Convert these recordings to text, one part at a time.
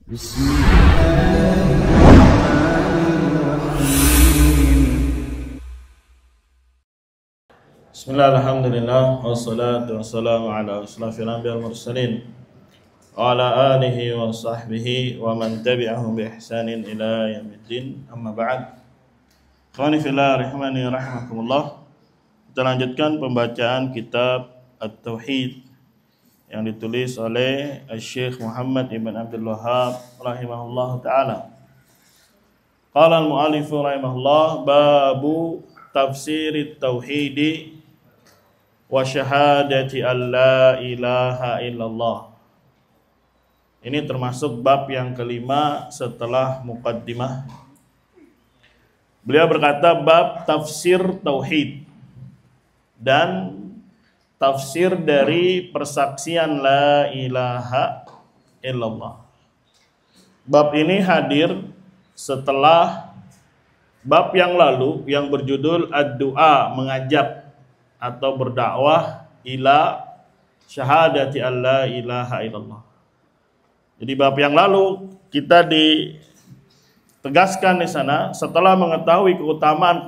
Bismillah, alhamdulillah, wassalatu wassalamu ala asyrafil anbiya'i wal mursalin wa ala alihi wa sahbihi wa man tabi'ahum bi ihsanin ila yaumiddin, amma ba'd. Ikhwani fillah rahimani rahimakumullah. Kita lanjutkan pembacaan kitab At-Tauhid yang ditulis oleh Syekh Muhammad ibn Abdul Wahhab rahimahullah ta'ala. Qala al-mu'allif rahimahullah, babu tafsirit tauhidi wa syahadati an la ilaha illallah. Ini termasuk bab yang kelima setelah muqaddimah. Beliau berkata bab tafsir tauhid dan tafsir dari persaksian la ilaha illallah. Bab ini hadir setelah bab yang lalu yang berjudul ad-du'a, mengajak atau berdakwah ila syahadati alla ilaha illallah. Jadi bab yang lalu kita ditegaskan di sana setelah mengetahui keutamaan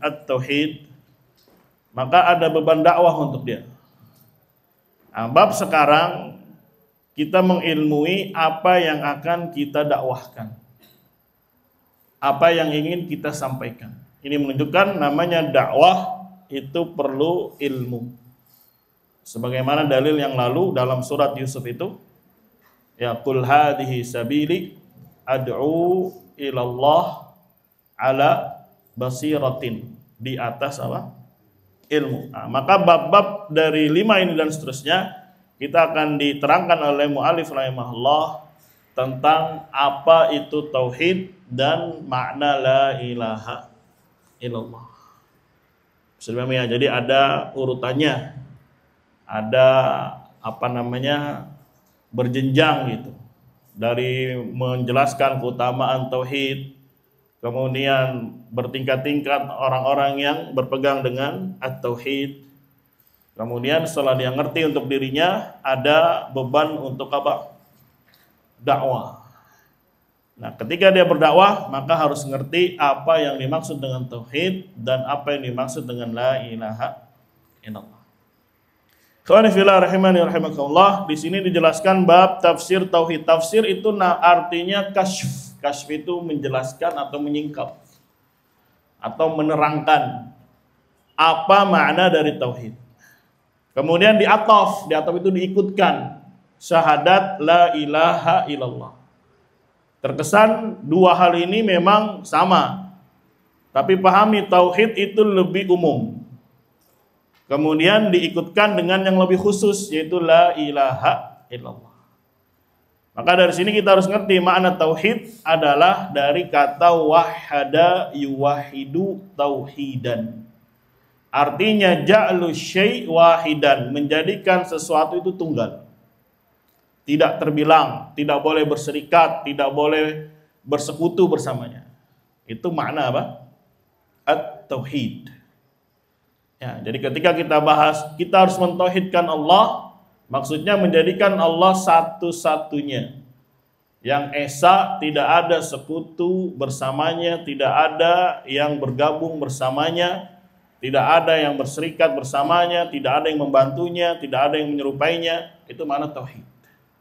at-tauhid, maka ada beban dakwah untuk dia. Nah, bab sekarang kita mengilmui apa yang akan kita dakwahkan, apa yang ingin kita sampaikan. Ini menunjukkan namanya dakwah itu perlu ilmu. Sebagaimana dalil yang lalu dalam surat Yusuf itu, ya qul hadhihi sabili ad'u ilallah ala basiratin, di atas apa? Ilmu. Nah, maka bab-bab dari 5 ini dan seterusnya kita akan diterangkan oleh mu'alif rahimahullah tentang apa itu tauhid dan makna la ilaha illallah. Sebenarnya jadi ada urutannya, ada berjenjang gitu, dari menjelaskan keutamaan tauhid, kemudian bertingkat-tingkat orang-orang yang berpegang dengan at-tauhid. Kemudian setelah dia ngerti untuk dirinya, ada beban untuk apa? Dakwah. Nah, ketika dia berdakwah, maka harus ngerti apa yang dimaksud dengan tauhid dan apa yang dimaksud dengan la ilaha illallah. Ikhwani fillah rahimani rahimakumullah, di sini dijelaskan bab tafsir tauhid. Tafsir itu artinya kasyf. Kasyf itu menjelaskan atau menyingkap atau menerangkan apa makna dari tauhid. Kemudian di ataf itu diikutkan syahadat la ilaha illallah. Terkesan dua hal ini memang sama, tapi pahami tauhid itu lebih umum. Kemudian diikutkan dengan yang lebih khusus, yaitu la ilaha illallah. Maka dari sini kita harus ngerti makna tauhid adalah dari kata wahada yuwahidu tauhidan. Artinya ja'lu syai' wahidan, menjadikan sesuatu itu tunggal. Tidak terbilang, tidak boleh berserikat, tidak boleh bersekutu bersamanya. Itu makna apa? At-tauhid. Ya, jadi ketika kita bahas, kita harus mentauhidkan Allah, maksudnya menjadikan Allah satu-satunya, yang esa, tidak ada sekutu bersamanya, tidak ada yang bergabung bersamanya, tidak ada yang berserikat bersamanya, tidak ada yang membantunya, tidak ada yang menyerupainya. Itu makna tauhid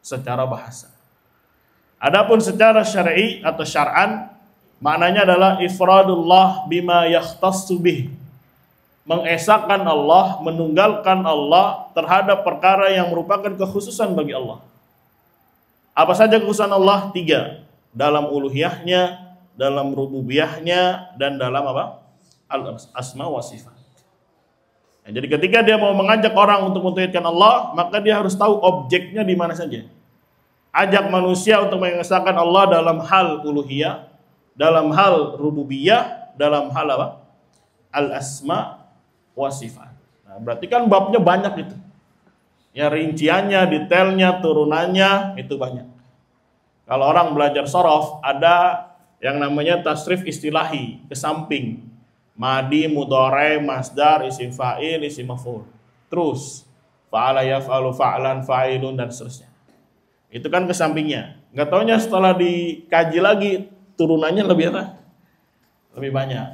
secara bahasa. Adapun secara syar'i atau syar'an, maknanya adalah ifradullah bima yakhtassu bih, mengesahkan Allah, menunggalkan Allah terhadap perkara yang merupakan kekhususan bagi Allah. Apa saja kekhususan Allah? 3. Dalam uluhiyahnya, dalam rububiyahnya, dan dalam apa? Al-asma wa sifat. Nah, jadi ketika dia mau mengajak orang untuk mentauhidkan Allah, maka dia harus tahu objeknya di mana saja. Ajak manusia untuk mengesahkan Allah dalam hal uluhiyah, dalam hal rububiyah, dalam hal apa? Al-asma wa sifat. Nah, berarti kan babnya banyak itu. Ya, rinciannya, detailnya, turunannya itu banyak. Kalau orang belajar sorof, ada yang namanya tasrif istilahi, ke samping. Madi, mudhari, masdar, isim fa'il, isim maf'ul. Terus fa'ala yaf'alu fa'lan fa'ilun dan seterusnya. Itu kan ke sampingnya. Nggak taunya setelah dikaji lagi turunannya lebih apa? Lebih banyak.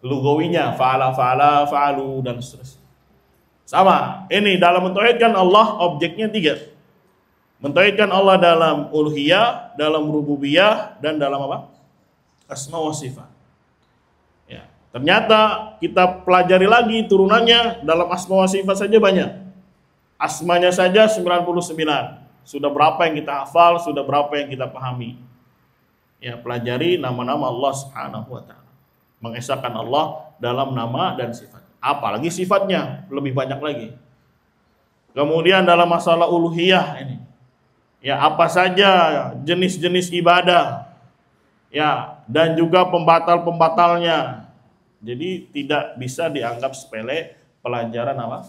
Lugawinya fa'ala, fa'ala, fa'alu dan seterusnya. Sama. Ini dalam mentauhidkan Allah objeknya 3. Mentauhidkan Allah dalam uluhiyah, dalam rububiyah, dan dalam apa? Asma wa sifat. Ya. Ternyata kita pelajari lagi turunannya dalam asma wa sifat saja banyak. Asmanya saja 99. Sudah berapa yang kita hafal, sudah berapa yang kita pahami. Ya, pelajari nama-nama Allah Subhanahu wa taala. Mengesahkan Allah dalam nama dan sifat. Apalagi sifatnya lebih banyak lagi. Kemudian dalam masalah uluhiyah ini, ya apa saja jenis-jenis ibadah, ya dan juga pembatal-pembatalnya. Jadi tidak bisa dianggap sepele pelajaran apa?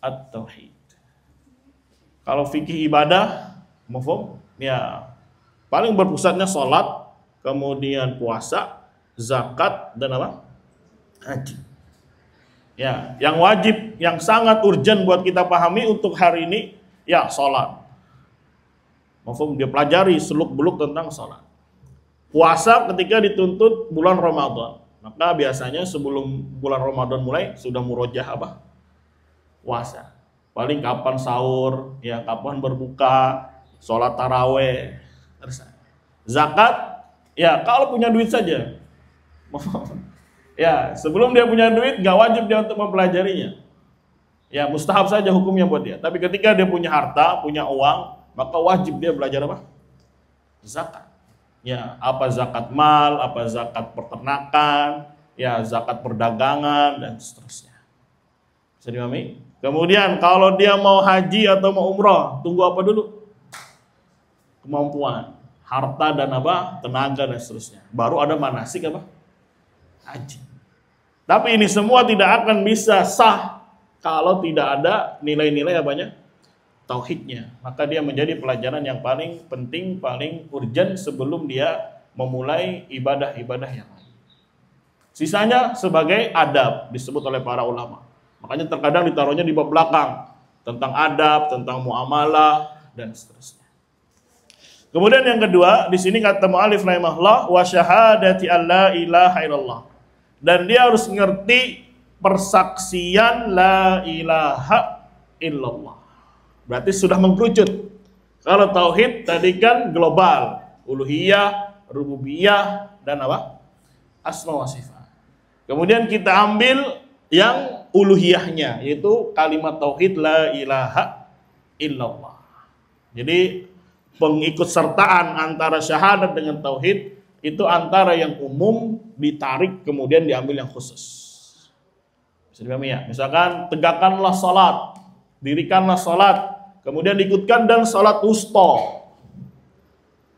At-tauhid. Kalau fikih ibadah, mafhum? Ya paling berpusatnya sholat, kemudian puasa, zakat dan apa? Haji. Ya, yang wajib, yang sangat urgent buat kita pahami untuk hari ini, ya sholat. Mafhum, dia pelajari seluk-beluk tentang sholat. Puasa ketika dituntut bulan Ramadan, maka biasanya sebelum bulan Ramadan mulai sudah murojah apa? Puasa. Paling kapan sahur, ya kapan berbuka, sholat taraweh. Zakat, ya kalau punya duit saja. Ya sebelum dia punya duit nggak wajib dia untuk mempelajarinya. Ya mustahab saja hukumnya buat dia. Tapi ketika dia punya harta, punya uang, maka wajib dia belajar apa? Zakat. Ya, apa zakat mal, apa zakat peternakan, ya zakat perdagangan dan seterusnya. Bisa dipahami? Kemudian kalau dia mau haji atau mau umroh, tunggu apa dulu? Kemampuan, harta dan apa? Tenaga dan seterusnya. Baru ada manasik apa? Haji. Tapi ini semua tidak akan bisa sah kalau tidak ada nilai-nilai apanya? Tauhidnya. Maka dia menjadi pelajaran yang paling penting, paling urgent sebelum dia memulai ibadah-ibadah yang lain. Sisanya sebagai adab disebut oleh para ulama. Makanya terkadang ditaruhnya di bab belakang tentang adab, tentang muamalah dan seterusnya. Kemudian yang kedua, di sini kata mu'alif rahimahullah wa syahadati alla ilaha illallah. Dan dia harus ngerti persaksian la ilaha illallah. Berarti sudah mengkerucut. Kalau tauhid tadi kan global, uluhiyah, rububiyah dan apa? Asma wa sifat. Kemudian kita ambil yang uluhiyahnya, yaitu kalimat tauhid la ilaha illallah. Jadi pengikutsertaan antara syahadat dengan tauhid itu antara yang umum ditarik kemudian diambil yang khusus. Bisa dipahami ya? Misalkan tegakkanlah salat, dirikanlah salat, kemudian diikutkan dan salat wusta.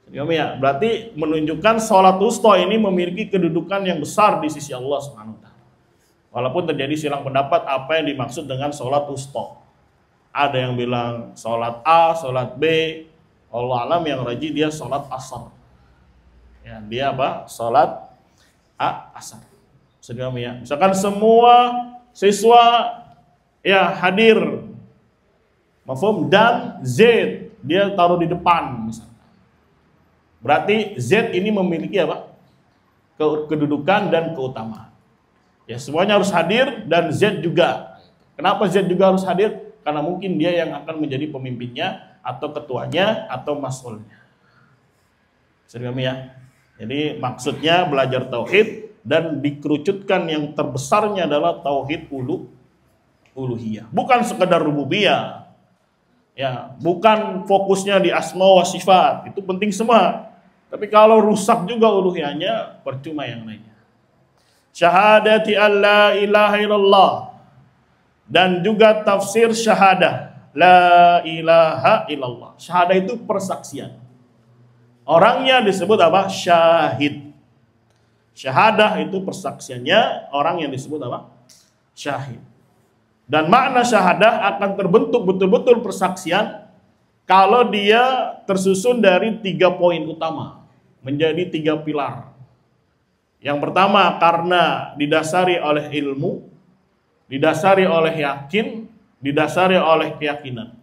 Dipahami ya? Berarti menunjukkan salat wusta ini memiliki kedudukan yang besar di sisi Allah Subhanahu wa taala. Walaupun terjadi silang pendapat apa yang dimaksud dengan salat wusta. Ada yang bilang salat A, salat B, Allah alam yang rajih dia salat asar. Ya, dia apa? Salat asar. Sedang ya. Misalkan semua siswa ya hadir, mafhum, dan Z dia taruh di depan misalkan. Berarti Z ini memiliki apa? Kedudukan dan keutamaan. Ya, semuanya harus hadir dan Z juga. Kenapa Z juga harus hadir? Karena mungkin dia yang akan menjadi pemimpinnya atau ketuanya atau mas'ulnya. Sedang ya. Jadi maksudnya belajar tauhid dan dikerucutkan yang terbesarnya adalah tauhid uluhiyah. Bukan sekedar rububiyah. Ya, bukan fokusnya di asma wa sifat. Itu penting semua. Tapi kalau rusak juga uluhiyahnya, percuma yang lainnya. Syahadati alla ilaha illallah. Dan juga tafsir syahadah. La ilaha illallah. Syahadah itu persaksian. Orangnya disebut apa? Syahid. Syahadah itu persaksiannya, orang yang disebut apa? Syahid. Dan makna syahadah akan terbentuk betul-betul persaksian kalau dia tersusun dari 3 poin utama, menjadi 3 pilar. Yang pertama karena didasari oleh ilmu, didasari oleh yakin, didasari oleh keyakinan.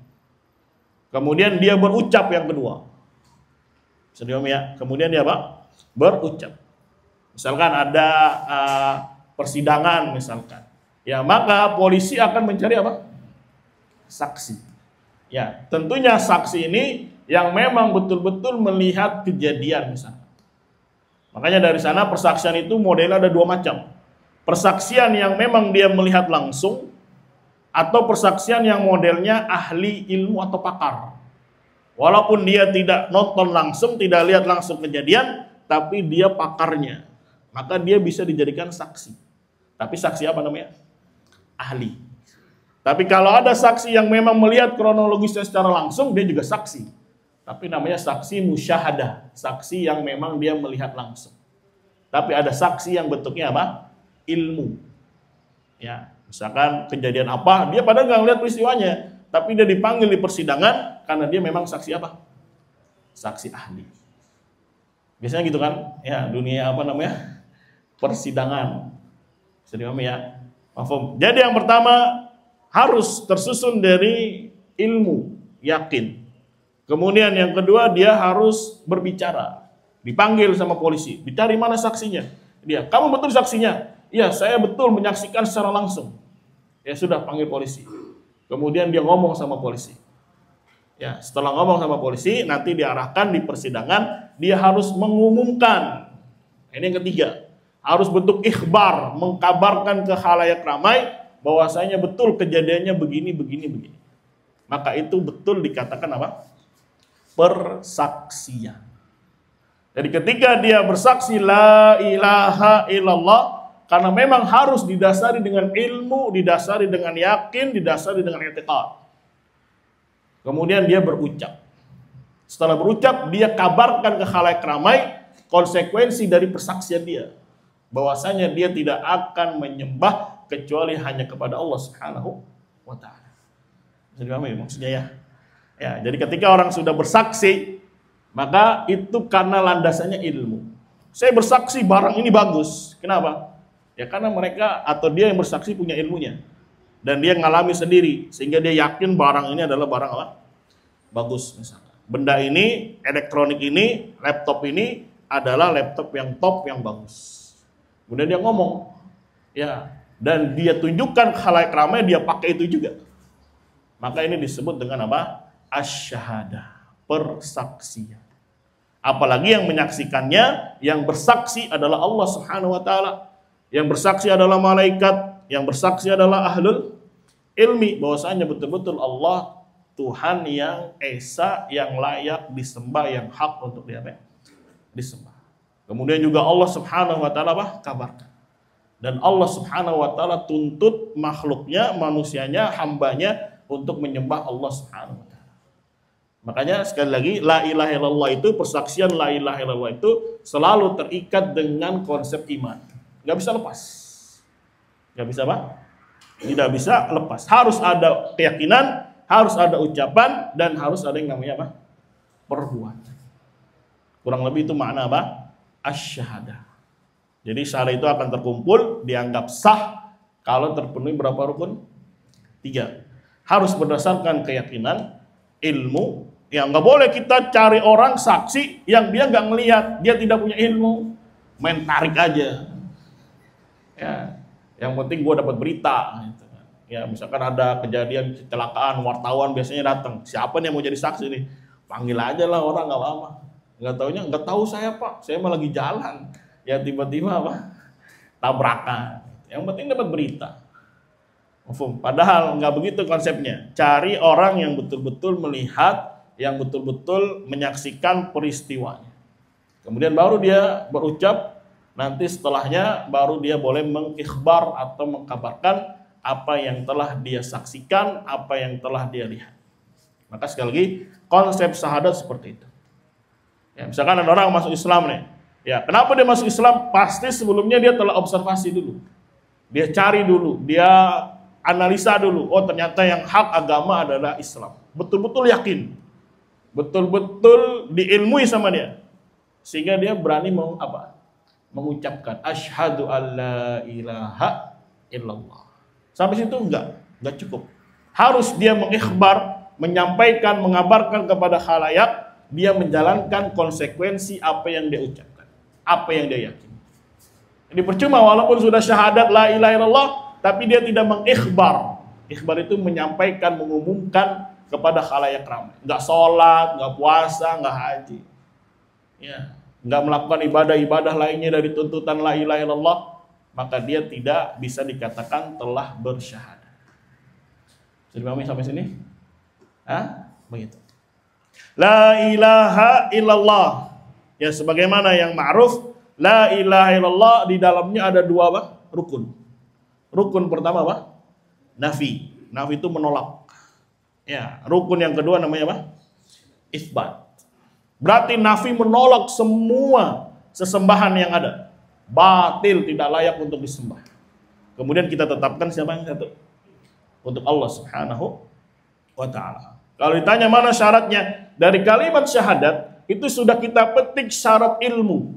Kemudian dia berucap yang kedua. Ya. Kemudian dia apa? Berucap. Misalkan ada persidangan misalkan. Ya, maka polisi akan mencari apa? Saksi. Ya, tentunya saksi ini yang memang betul-betul melihat kejadian misalkan. Makanya dari sana persaksian itu modelnya ada dua macam. Persaksian yang memang dia melihat langsung, atau persaksian yang modelnya ahli ilmu atau pakar. Walaupun dia tidak nonton langsung, tidak lihat langsung kejadian, tapi dia pakarnya. Maka dia bisa dijadikan saksi. Tapi saksi apa namanya? Ahli. Tapi kalau ada saksi yang memang melihat kronologisnya secara langsung, dia juga saksi. Tapi namanya saksi musyahadah, saksi yang memang dia melihat langsung. Tapi ada saksi yang bentuknya apa? Ilmu. Ya, misalkan kejadian apa, dia padahal nggak lihat peristiwanya, tapi dia dipanggil di persidangan karena dia memang saksi apa? Saksi ahli. Biasanya gitu kan? Ya, dunia apa namanya? Persidangan. Jadi ya. Mafhum. Jadi yang pertama harus tersusun dari ilmu, yakin. Kemudian yang kedua dia harus berbicara, dipanggil sama polisi, dicari mana saksinya. Dia, kamu betul saksinya? Iya, saya betul menyaksikan secara langsung. Ya sudah, panggil polisi. Kemudian dia ngomong sama polisi. Ya, setelah ngomong sama polisi, nanti diarahkan di persidangan, dia harus mengumumkan. Ini yang ketiga, harus bentuk ikhbar, mengkabarkan ke khalayak ramai bahwasanya betul kejadiannya begini, begini, begini. Maka itu betul dikatakan apa? Persaksian. Jadi ketika dia bersaksi la ilaha illallah, karena memang harus didasari dengan ilmu, didasari dengan yakin, didasari dengan i'tiqad. Kemudian dia berucap. Setelah berucap, dia kabarkan ke khalayak ramai konsekuensi dari persaksian dia. Bahwasanya dia tidak akan menyembah kecuali hanya kepada Allah Subhanahu wa taala. Jadi apa ya maksudnya ya? Ya, jadi ketika orang sudah bersaksi, maka itu karena landasannya ilmu. Saya bersaksi barang ini bagus. Kenapa? Ya karena mereka atau dia yang bersaksi punya ilmunya. Dan dia ngalami sendiri. Sehingga dia yakin barang ini adalah barang apa? Bagus misalnya. Benda ini, elektronik ini, laptop ini adalah laptop yang top, yang bagus. Kemudian dia ngomong. Ya, dan dia tunjukkan khalayak ramai dia pakai itu juga. Maka ini disebut dengan apa? Asyhadah, persaksian. Apalagi yang menyaksikannya, yang bersaksi adalah Allah Subhanahu wa taala. Yang bersaksi adalah malaikat, yang bersaksi adalah ahlul ilmi, bahwasanya betul-betul Allah Tuhan yang esa, yang layak disembah, yang hak untuk disembah. Kemudian juga Allah Subhanahu wa taala kabarkan. Dan Allah Subhanahu wa taala tuntut makhluknya, manusianya, hambanya untuk menyembah Allah Subhanahu wa taala. Makanya sekali lagi la ilaha illallah itu, persaksian la ilaha illallah itu selalu terikat dengan konsep iman. Gak bisa lepas. Gak bisa apa? Tidak bisa lepas. Harus ada keyakinan, harus ada ucapan, dan harus ada yang namanya apa? Perbuatan. Kurang lebih itu makna apa? Asyhadah. Jadi syahadah itu akan terkumpul, dianggap sah kalau terpenuhi berapa rukun? 3. Harus berdasarkan keyakinan, ilmu. Ya nggak boleh kita cari orang saksi yang dia nggak ngelihat, dia tidak punya ilmu, main tarik aja. Ya, yang penting gue dapat berita. Gitu. Ya misalkan ada kejadian kecelakaan, wartawan biasanya datang. Siapa nih yang mau jadi saksi nih? Panggil aja lah orang, nggak apa-apa. Nggak taunya, nggak tahu saya pak, saya malah lagi jalan. Ya tiba-tiba apa? Tabrakan. Yang penting dapat berita. Padahal nggak begitu konsepnya. Cari orang yang betul-betul melihat, yang betul-betul menyaksikan peristiwanya. Kemudian baru dia berucap, nanti setelahnya baru dia boleh mengikhbar atau mengkabarkan apa yang telah dia saksikan, apa yang telah dia lihat. Maka sekali lagi, konsep syahadat seperti itu. Ya, misalkan ada orang masuk Islam nih. Ya, kenapa dia masuk Islam? Pasti sebelumnya dia telah observasi dulu. Dia cari dulu, dia analisa dulu. Oh ternyata yang hak agama adalah Islam. Betul-betul yakin. Betul-betul diilmui sama dia. Sehingga dia berani mengucapkan asyhadu alla ilaha illallah. Sampai situ enggak cukup. Harus dia mengikhbar, menyampaikan, mengabarkan kepada khalayak dia menjalankan konsekuensi apa yang dia ucapkan, apa yang dia yakini. Jadi percuma walaupun sudah syahadat la ilaha illallah, tapi dia tidak mengikhbar. Ikhbar itu menyampaikan, mengumumkan kepada khalayak ramai. Nggak sholat, nggak puasa, nggak haji. Ya, nggak melakukan ibadah-ibadah lainnya dari tuntutan la ilaha illallah, maka dia tidak bisa dikatakan telah bersyahadat. Sudah pahami sampai sini? Begitu. La ilaha illallah. Ya, sebagaimana yang ma'ruf, la ilaha illallah di dalamnya ada dua apa? Rukun. Rukun pertama apa? Nafi. Nafi itu menolak. Ya, rukun yang kedua namanya apa? Isbat. Berarti nafi menolak semua sesembahan yang ada. Batil, tidak layak untuk disembah. Kemudian kita tetapkan siapa yang satu? Untuk Allah Subhanahu wa ta'ala. Kalau ditanya mana syaratnya? Dari kalimat syahadat itu sudah kita petik syarat ilmu.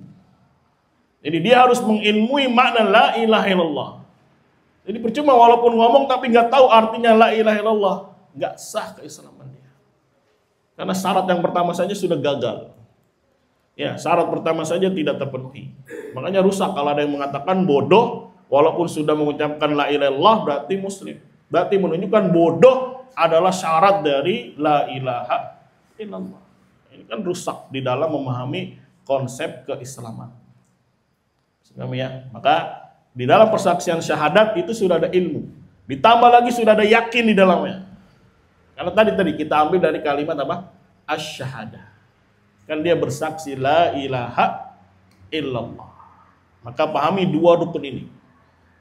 Jadi dia harus mengilmui makna la ilaha illallah. Jadi percuma walaupun ngomong tapi nggak tahu artinya la ilaha illallah, nggak sah keislaman dia. Karena syarat yang pertama saja sudah gagal. Ya, syarat pertama saja tidak terpenuhi. Makanya rusak kalau ada yang mengatakan bodoh walaupun sudah mengucapkan la ilaha illallah berarti muslim. Berarti menunjukkan bodoh adalah syarat dari la ilaha illallah. Ini kan rusak di dalam memahami konsep keislaman. Ya, maka di dalam persaksian syahadat itu sudah ada ilmu. Ditambah lagi sudah ada yakin di dalamnya. Karena tadi kita ambil dari kalimat apa? Asy-syahadah. Kan dia bersaksi la ilaha illallah. Maka pahami dua rukun ini.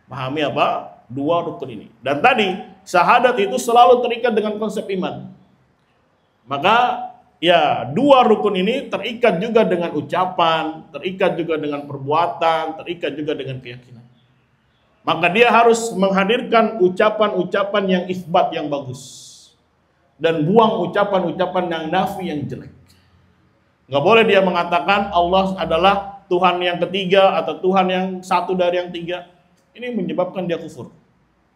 Pahami apa? Dua rukun ini. Dan tadi syahadat itu selalu terikat dengan konsep iman. Maka ya, dua rukun ini terikat juga dengan ucapan, terikat juga dengan perbuatan, terikat juga dengan keyakinan. Maka dia harus menghadirkan ucapan-ucapan yang isbat yang bagus. Dan buang ucapan-ucapan yang nafi yang jelek. Nggak boleh dia mengatakan Allah adalah Tuhan yang ketiga atau Tuhan yang satu dari yang tiga. Ini menyebabkan dia kufur.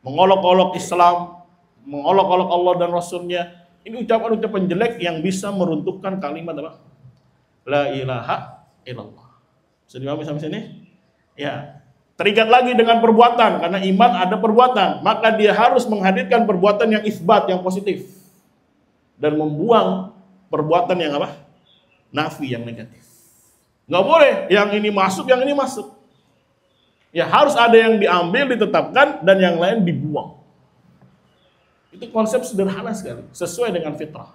Mengolok-olok Islam, mengolok-olok Allah dan Rasulnya. Ini ucapan-ucapan jelek yang bisa meruntuhkan kalimat apa? La ilaha illallah. Bisa dipahami sampai sini? Ya. Terikat lagi dengan perbuatan, karena iman ada perbuatan. Maka dia harus menghadirkan perbuatan yang isbat, yang positif. Dan membuang perbuatan yang apa? Nafi, yang negatif. Nggak boleh yang ini masuk, yang ini masuk. Ya harus ada yang diambil, ditetapkan, dan yang lain dibuang. Itu konsep sederhana sekali, sesuai dengan fitrah.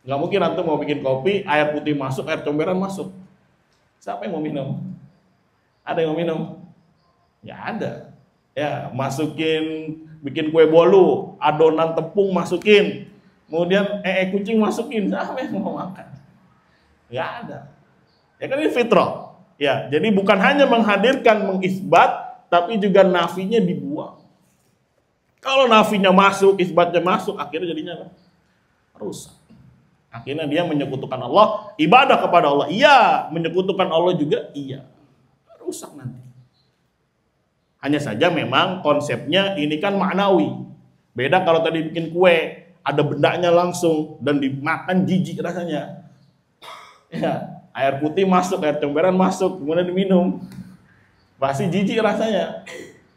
Nggak mungkin antum mau bikin kopi, air putih masuk, air comberan masuk. Siapa yang mau minum? Ada yang mau minum? Ya ada. Ya, bikin kue bolu, adonan tepung masukin, kemudian kucing masukin, siapa yang mau makan? Nggak ada. Ya kan ini fitrah. Ya, jadi bukan hanya menghadirkan mengisbat, tapi juga nafinya dibuang. Kalau nafinya masuk, isbatnya masuk, akhirnya jadinya apa? Rusak. Akhirnya dia menyekutukan Allah, ibadah kepada Allah, iya, menyekutukan Allah juga, iya. Rusak nanti. Hanya saja memang konsepnya ini kan maknawi. Beda kalau tadi bikin kue, ada bendanya langsung, dan dimakan jijik rasanya. Ya, air putih masuk, air comberan masuk, kemudian diminum. Pasti jijik rasanya.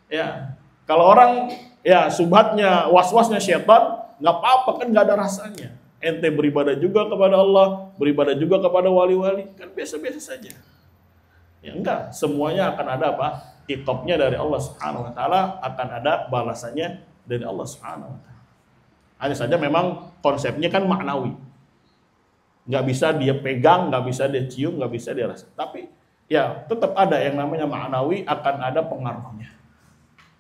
Ya, kalau orang ya subhatnya, was-wasnya syaitan, nggak apa-apa kan, nggak ada rasanya. Ente beribadah juga kepada Allah, beribadah juga kepada wali-wali, kan biasa-biasa saja. Ya enggak, semuanya akan ada apa? Iqabnya dari Allah Subhanahu wa taala, akan ada balasannya dari Allah Subhanahu wa taala. Hanya saja memang konsepnya kan maknawi. Nggak bisa dia pegang, nggak bisa dia cium, nggak bisa dia rasa. Tapi ya tetap ada yang namanya maknawi, akan ada pengaruhnya.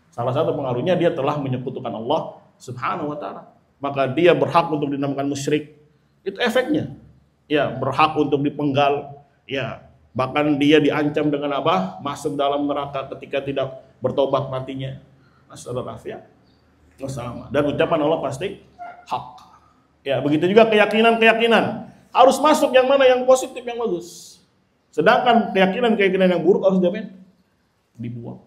Salah satu pengaruhnya dia telah menyekutukan Allah Subhanahu wa taala. Maka dia berhak untuk dinamakan musyrik. Itu efeknya. Ya, berhak untuk dipenggal. Ya, bahkan dia diancam dengan apa? Masuk dalam neraka ketika tidak bertobat matinya. Nasallallahu wasallam. Dan ucapan Allah pasti hak. Ya, begitu juga keyakinan-keyakinan. Harus masuk yang mana? Yang positif, yang bagus. Sedangkan keyakinan-keyakinan yang buruk harus dibuang.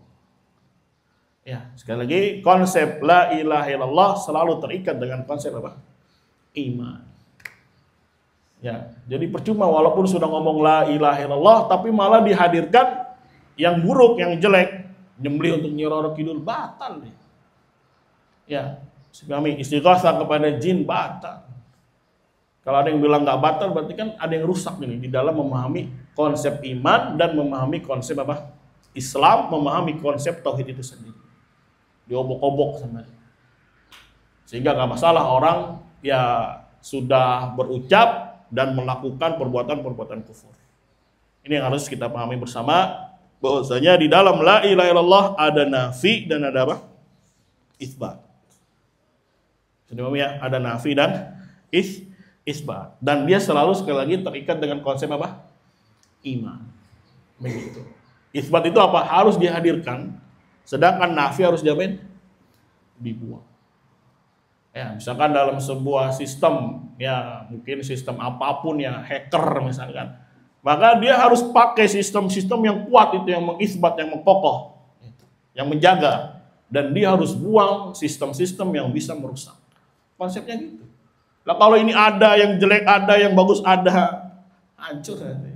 Ya, sekali lagi konsep la ilaha illallah selalu terikat dengan konsep apa? Iman. Ya, jadi percuma walaupun sudah ngomong la ilaha illallah tapi malah dihadirkan yang buruk, yang jelek, nyembelih untuk Nyi Roro Kidul batal nih. Ya, kami istighatsah kepada jin batal. Kalau ada yang bilang nggak batal berarti kan ada yang rusak nih di dalam memahami konsep iman dan memahami konsep apa? Islam, memahami konsep tauhid itu sendiri. Diobok-obok sama. Sehingga nggak masalah orang ya sudah berucap dan melakukan perbuatan-perbuatan kufur. Ini yang harus kita pahami bersama, bahwasanya di dalam la ilaha illallah ada nafi dan ada apa? Isbat. Sudah ya, ada nafi dan isbat. Dan dia selalu sekali lagi terikat dengan konsep apa? Iman. Begitu. Isbat itu apa? Harus dihadirkan, sedangkan nafi harus diapain? Dibuang. Ya, misalkan dalam sebuah sistem, ya mungkin sistem apapun ya, hacker misalkan, maka dia harus pakai sistem-sistem yang kuat itu, yang mengisbat, yang mengkokoh, yang menjaga, dan dia harus buang sistem-sistem yang bisa merusak. Konsepnya gitu. Lah kalau ini ada yang jelek, ada yang bagus, ada, hancur nanti.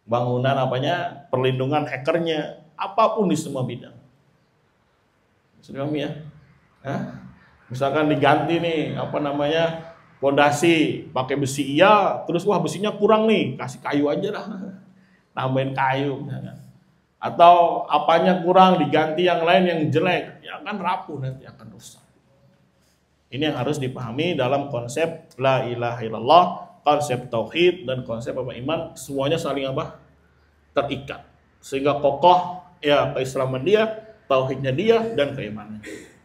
Bangunan apanya, perlindungan hackernya, apapun di semua bidang. Sudah ya? Hah? Misalkan diganti nih, apa namanya, pondasi pakai besi iya, terus wah besinya kurang nih, kasih kayu aja lah, nambahin kayu, misalkan. Atau apanya kurang diganti yang lain yang jelek, ya akan rapuh nanti, akan rusak. Ini yang harus dipahami dalam konsep la ilaha illallah, konsep tauhid dan konsep apa iman, semuanya saling apa? Terikat, sehingga kokoh ya keislaman dia, tauhidnya dia dan keimanannya.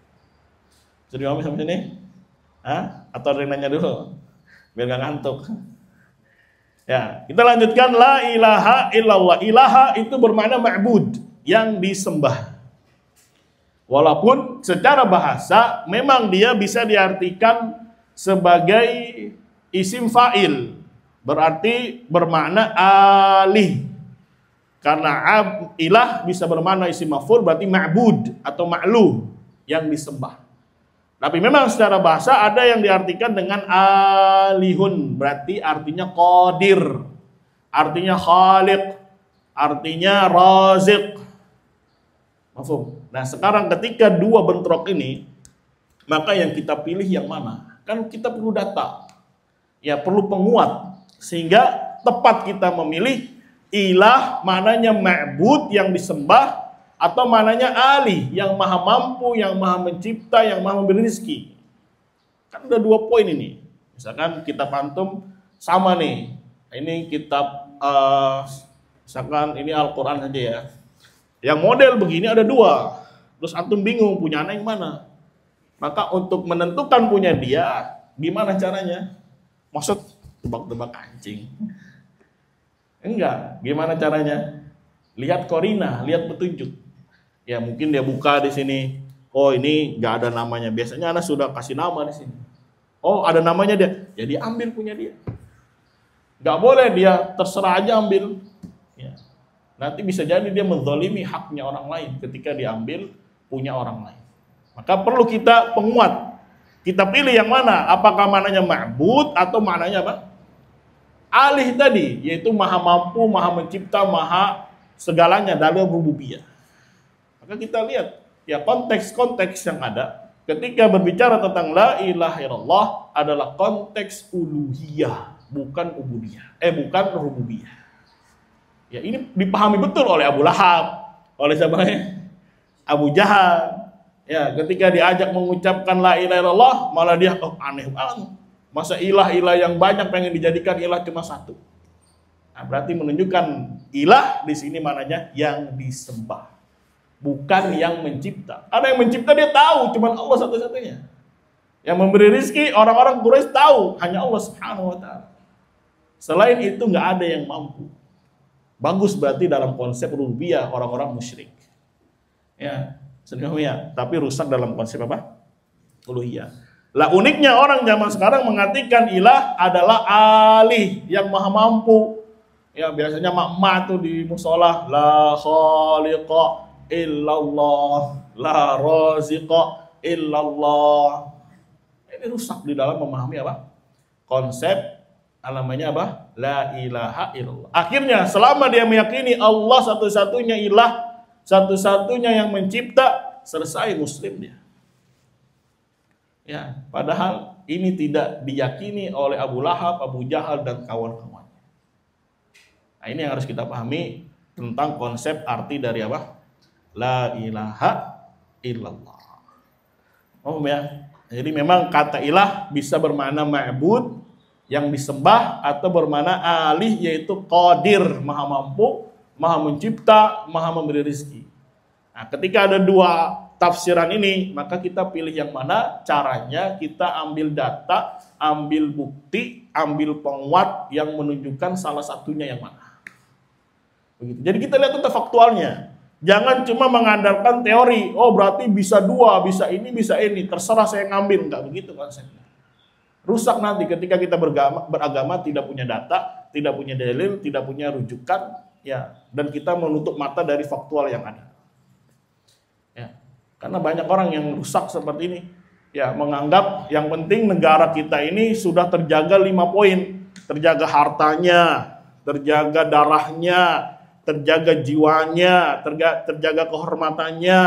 Jadi kami sampai sini? Hah? Atau ada yang nanya dulu? Biar gak ngantuk. Ya, kita lanjutkan la ilaha illallah. Ilaha itu bermakna ma'bud, yang disembah. Walaupun secara bahasa memang dia bisa diartikan sebagai isim fa'il. Berarti bermakna alih. Karena ilah bisa bermakna isim maf'ul, berarti ma'bud atau ma'luh, yang disembah. Tapi memang secara bahasa ada yang diartikan dengan alihun, berarti artinya qadir, artinya khaliq, artinya raziq. Mafhum? Nah, sekarang ketika dua bentrok ini, maka yang kita pilih yang mana? Kan kita perlu data. Ya, perlu penguat sehingga tepat kita memilih ilah mananya ma'bud yang disembah, atau mananya alih yang maha mampu, yang maha mencipta, yang maha memberi rezeki. Kan udah dua poin ini. Misalkan kitab antum sama nih. Ini kitab misalkan ini Al-Quran saja ya. Yang model begini ada dua. Terus antum bingung punya anak yang mana. Maka untuk menentukan punya dia, gimana caranya? Maksud tebak-tebak kancing? Enggak. Gimana caranya? Lihat korina, lihat petunjuk. Ya mungkin dia buka di sini. Oh ini nggak ada namanya. Biasanya anak sudah kasih nama di sini. Oh ada namanya dia. Jadi ambil punya dia. Nggak boleh dia terserah aja ambil. Ya. Nanti bisa jadi dia menzalimi haknya orang lain ketika diambil punya orang lain. Maka perlu kita penguat. Kita pilih yang mana? Apakah mananya ma'bud atau mananya apa? Alih tadi, yaitu maha mampu, maha mencipta, maha segalanya dalam rububiyah. Maka kita lihat ya konteks-konteks yang ada ketika berbicara tentang la ilaha illallah adalah konteks uluhiyah, bukan ubudiyah. Bukan rububiyah. Ya ini dipahami betul oleh Abu Lahab, oleh siapa? Abu Jahal. Ya, ketika diajak mengucapkan la ilaha illallah, malah dia aneh banget. Masa ilah-ilah yang banyak pengen dijadikan ilah cuma satu. Nah, berarti menunjukkan ilah di sini mananya yang disembah. Bukan yang mencipta. Ada yang mencipta dia tahu, cuma Allah satu-satunya. Yang memberi rezeki orang-orang Quraisy tahu, hanya Allah Subhanahu wa taala. Selain itu nggak ada yang mampu. Bagus berarti dalam konsep rububiyah orang-orang musyrik. Ya, sebenarnya tapi rusak dalam konsep apa? Uluhiyah. Lah uniknya orang zaman sekarang mengartikan ilah adalah alih yang maha mampu. Ya biasanya mak-mak tuh di musola la khaliqa illallah, la raziqa illallah. Ini rusak di dalam memahami apa? Konsep namanya apa? La ilaha illallah. Akhirnya selama dia meyakini Allah satu-satunya ilah, satu-satunya yang mencipta, selesai muslim dia. Ya, padahal ini tidak diyakini oleh Abu Lahab, Abu Jahal dan kawan-kawannya. Nah, ini yang harus kita pahami tentang konsep arti dari apa? La ilaha illallah. Oh ya. Jadi memang kata ilah bisa bermakna ma'bud, yang disembah, atau bermakna alih, yaitu qadir, maha mampu, maha mencipta, maha memberi rezeki. Nah, ketika ada dua tafsiran ini, maka kita pilih yang mana. Caranya kita ambil data, ambil bukti, ambil penguat yang menunjukkan salah satunya yang mana. Begitu. Jadi kita lihat tentang faktualnya. Jangan cuma mengandalkan teori. Oh berarti bisa dua, bisa ini, terserah saya ngambil. Enggak begitu konsepnya. Rusak nanti ketika kita beragama tidak punya data, tidak punya dalil, tidak punya rujukan, ya, dan kita menutup mata dari faktual yang ada. Ya, karena banyak orang yang rusak seperti ini, ya, menganggap yang penting negara kita ini sudah terjaga 5 poin, terjaga hartanya, terjaga darahnya, terjaga jiwanya, terjaga kehormatannya,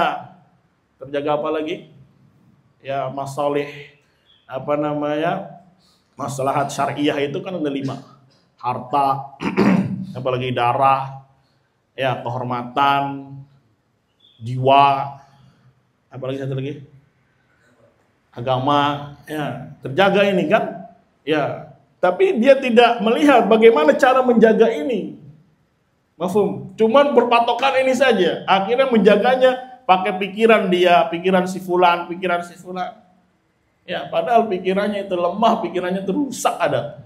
terjaga apa lagi? Ya, masalih maslahat syariah itu kan ada 5. Harta, apalagi darah, ya, kehormatan, jiwa, apalagi satu lagi, agama, ya, terjaga ini kan, ya. Tapi dia tidak melihat bagaimana cara menjaga ini. Mafhum? Cuman berpatokan ini saja. Akhirnya menjaganya pakai pikiran dia, pikiran si fulan, pikiran si fulan. Ya, padahal pikirannya itu lemah, pikirannya itu rusak ada.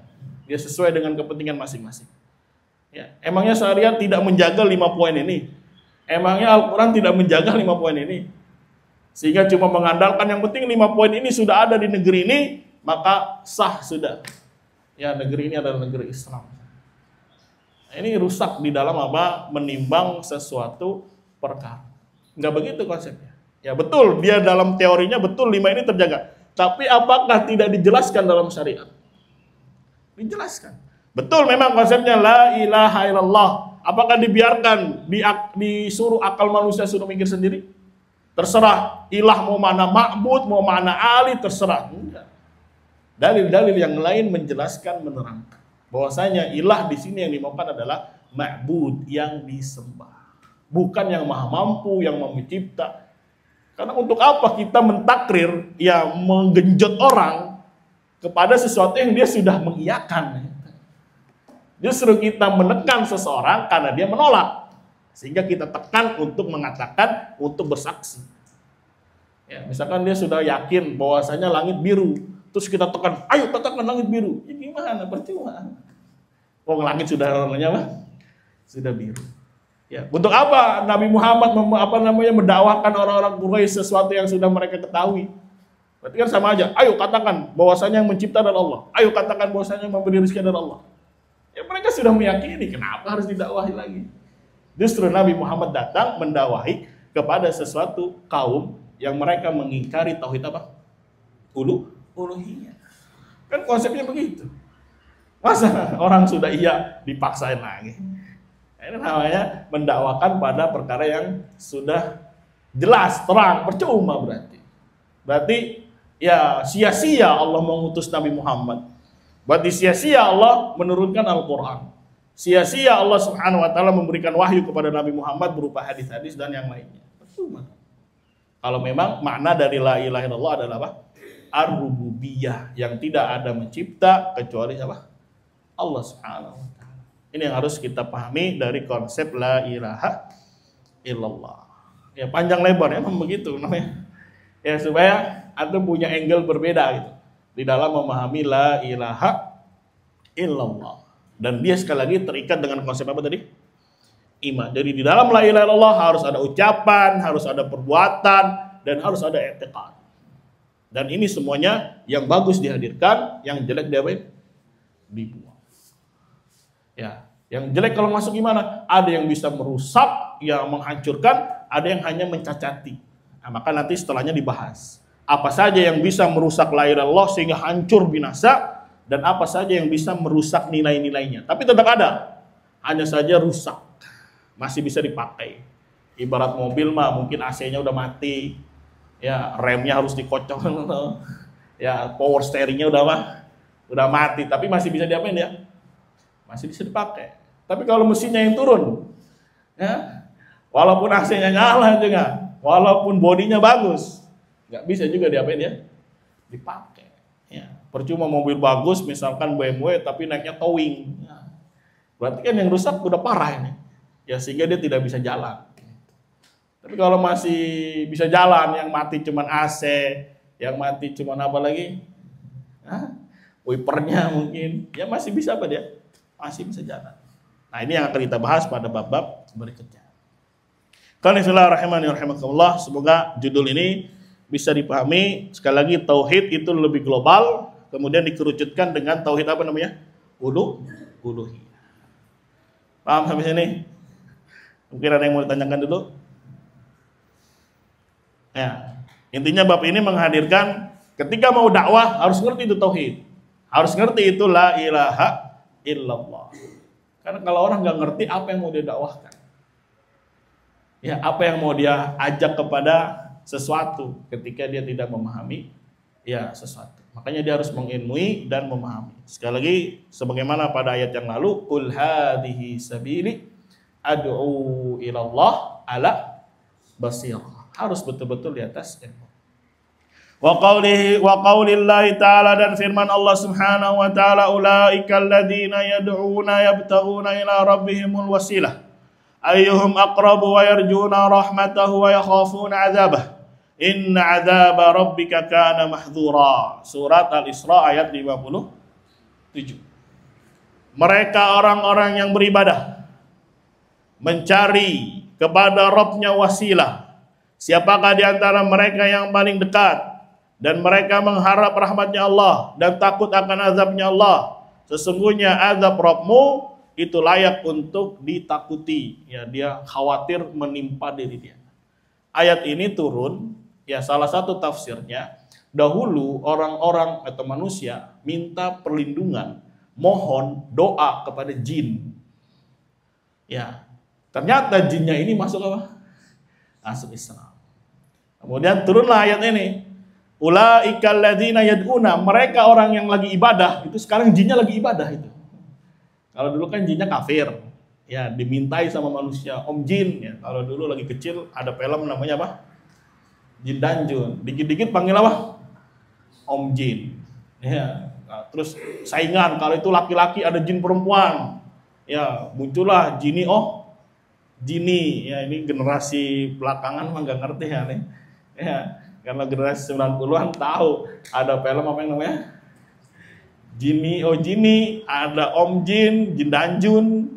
Dia sesuai dengan kepentingan masing-masing. Ya, emangnya syariat tidak menjaga 5 poin ini? Emangnya Al-Quran tidak menjaga 5 poin ini? Sehingga cuma mengandalkan yang penting 5 poin ini sudah ada di negeri ini, maka sah sudah. Ya, negeri ini adalah negeri Islam. Nah, ini rusak di dalam apa? Menimbang sesuatu perkara. Enggak begitu konsepnya. Ya betul, dia dalam teorinya betul 5 ini terjaga. Tapi apakah tidak dijelaskan dalam syariat? Dijelaskan. Betul memang konsepnya la ilaha illallah. Apakah dibiarkan, disuruh akal manusia suruh mikir sendiri? Terserah ilah mau mana ma'bud, mau mana ali, terserah. Enggak. Dalil-dalil yang lain menjelaskan, menerangkan bahwasanya ilah di sini yang dimaukan adalah ma'bud, yang disembah. Bukan yang maha mampu, yang mencipta. Karena untuk apa kita mentakrir, ya menggenjot orang kepada sesuatu yang dia sudah mengiyakan. Justru kita menekan seseorang karena dia menolak. Sehingga kita tekan untuk mengatakan, untuk bersaksi. Ya, misalkan dia sudah yakin bahwasanya langit biru. Terus kita tekan, ayo katakan langit biru. Ya gimana? Percuma. Wong langit sudah warnanya apa? Sudah biru. Ya, untuk apa Nabi Muhammad mendakwakan orang-orang Quraisy sesuatu yang sudah mereka ketahui? Berarti kan sama aja. Ayo katakan bahwasanya yang mencipta adalah Allah. Ayo katakan bahwasanya yang memberi rezeki adalah Allah. Ya mereka sudah meyakini, kenapa harus didakwahi lagi? Justru Nabi Muhammad datang mendakwahi kepada sesuatu kaum yang mereka mengingkari tauhid apa? Uluhiyah. Kan konsepnya begitu. Masa orang sudah iya dipaksain lagi? Ini namanya mendakwakan pada perkara yang sudah jelas, terang, percuma berarti. Berarti ya sia-sia Allah mengutus Nabi Muhammad. Berarti sia-sia Allah menurunkan Al-Quran. Sia-sia Allah Subhanahu wa Ta'ala memberikan wahyu kepada Nabi Muhammad berupa hadis-hadis dan yang lainnya. Percuma. Kalau memang makna dari la ilaha illallah adalah apa? Ar-rububiyah, yang tidak ada mencipta kecuali siapa? Allah Subhanahu wa Ta'ala. Ini yang harus kita pahami dari konsep la ilaha illallah. Ya panjang lebar emang begitu namanya. Ya supaya antum punya angle berbeda gitu di dalam memahami la ilaha illallah. Dan dia sekali lagi terikat dengan konsep apa tadi? Iman. Jadi di dalam la ilaha illallah harus ada ucapan, harus ada perbuatan, dan harus ada i'tiqad. Dan ini semuanya yang bagus dihadirkan, yang jelek diapain? Dibuang. Ya, yang jelek kalau masuk gimana? Ada yang bisa merusak, yang menghancurkan, ada yang hanya mencacati. Nah, maka nanti setelahnya dibahas. Apa saja yang bisa merusak la ilaha illallah sehingga hancur binasa, dan apa saja yang bisa merusak nilai-nilainya. Tapi tetap ada, hanya saja rusak, masih bisa dipakai. Ibarat mobil mah mungkin AC-nya udah mati, ya remnya harus dikocok, ya power steeringnya udah mati, tapi masih bisa diapain ya? Masih bisa dipakai. Tapi kalau mesinnya yang turun, ya, walaupun AC-nya nyala juga, walaupun bodinya bagus, nggak bisa juga diapain ya? Dipakai. Ya, percuma mobil bagus, misalkan BMW, tapi naiknya towing. Ya. Berarti kan yang rusak udah parah ini. Ya sehingga dia tidak bisa jalan. Tapi kalau masih bisa jalan, yang mati cuman AC, yang mati cuman apa lagi? Wipernya mungkin, ya masih bisa apa dia? Masih bisa jalan. Nah ini yang akan kita bahas pada bab-bab berikutnya. Bismillahirrahmanirrahim. Semoga judul ini bisa dipahami. Sekali lagi, tauhid itu lebih global, kemudian dikerucutkan dengan tauhid apa namanya? Uluhiyah. Paham sampai sini? Mungkin ada yang mau ditanyakan dulu? Ya, intinya bab ini menghadirkan ketika mau dakwah harus ngerti itu tauhid. Harus ngerti itu la ilaha illallah. Karena kalau orang nggak ngerti apa yang mau dia dakwahkan, ya apa yang mau dia ajak kepada sesuatu ketika dia tidak memahami ya sesuatu. Makanya dia harus mengilmui dan memahami. Sekali lagi sebagaimana pada ayat yang lalu, qul hadhihi sabili ad'u ilallah ala basirah. Harus betul-betul di atas ilmu. Wa qaulillahi ta'ala, dan firman Allah Subhanahu wa ta'ala, ulaikal ladzina yad'una yabtaghuna ila rabbihimul wasilah ayyuhum aqrabu wa yarjuna rahmatahu wa yakhafuna 'adzabah inna 'adzaba rabbika kana mahdhura. Surat Al-Isra ayat 57. Mereka orang-orang yang beribadah mencari kepada Rabb-nya wasilah. Siapakah di antara mereka yang paling dekat? Dan mereka mengharap rahmatnya Allah dan takut akan azabnya Allah. Sesungguhnya azab Rabbmu itu layak untuk ditakuti. Ya, dia khawatir menimpa diri dia. Ayat ini turun, ya salah satu tafsirnya, dahulu orang-orang atau manusia minta perlindungan, mohon doa kepada jin. Ya, ternyata jinnya ini masuk apa? Masuk Islam. Kemudian turunlah ayat ini. Ulaikal ladzina yad'una, mereka orang yang lagi ibadah, itu sekarang jinnya lagi ibadah itu. Kalau dulu kan jinnya kafir, ya dimintai sama manusia, Om Jin ya. Kalau dulu lagi kecil ada film namanya apa? Jin dan Jun. Dikit-dikit panggil apa? Om Jin. Ya, nah, terus saingan, kalau itu laki-laki ada jin perempuan. Ya, muncullah Jini Jini. Ya, ini generasi belakangan mah nggak ngerti ya nih. Ya. Karena generasi 90-an tahu ada film apa yang namanya Jini Jini, ada Om Jin, Jin dan Jun.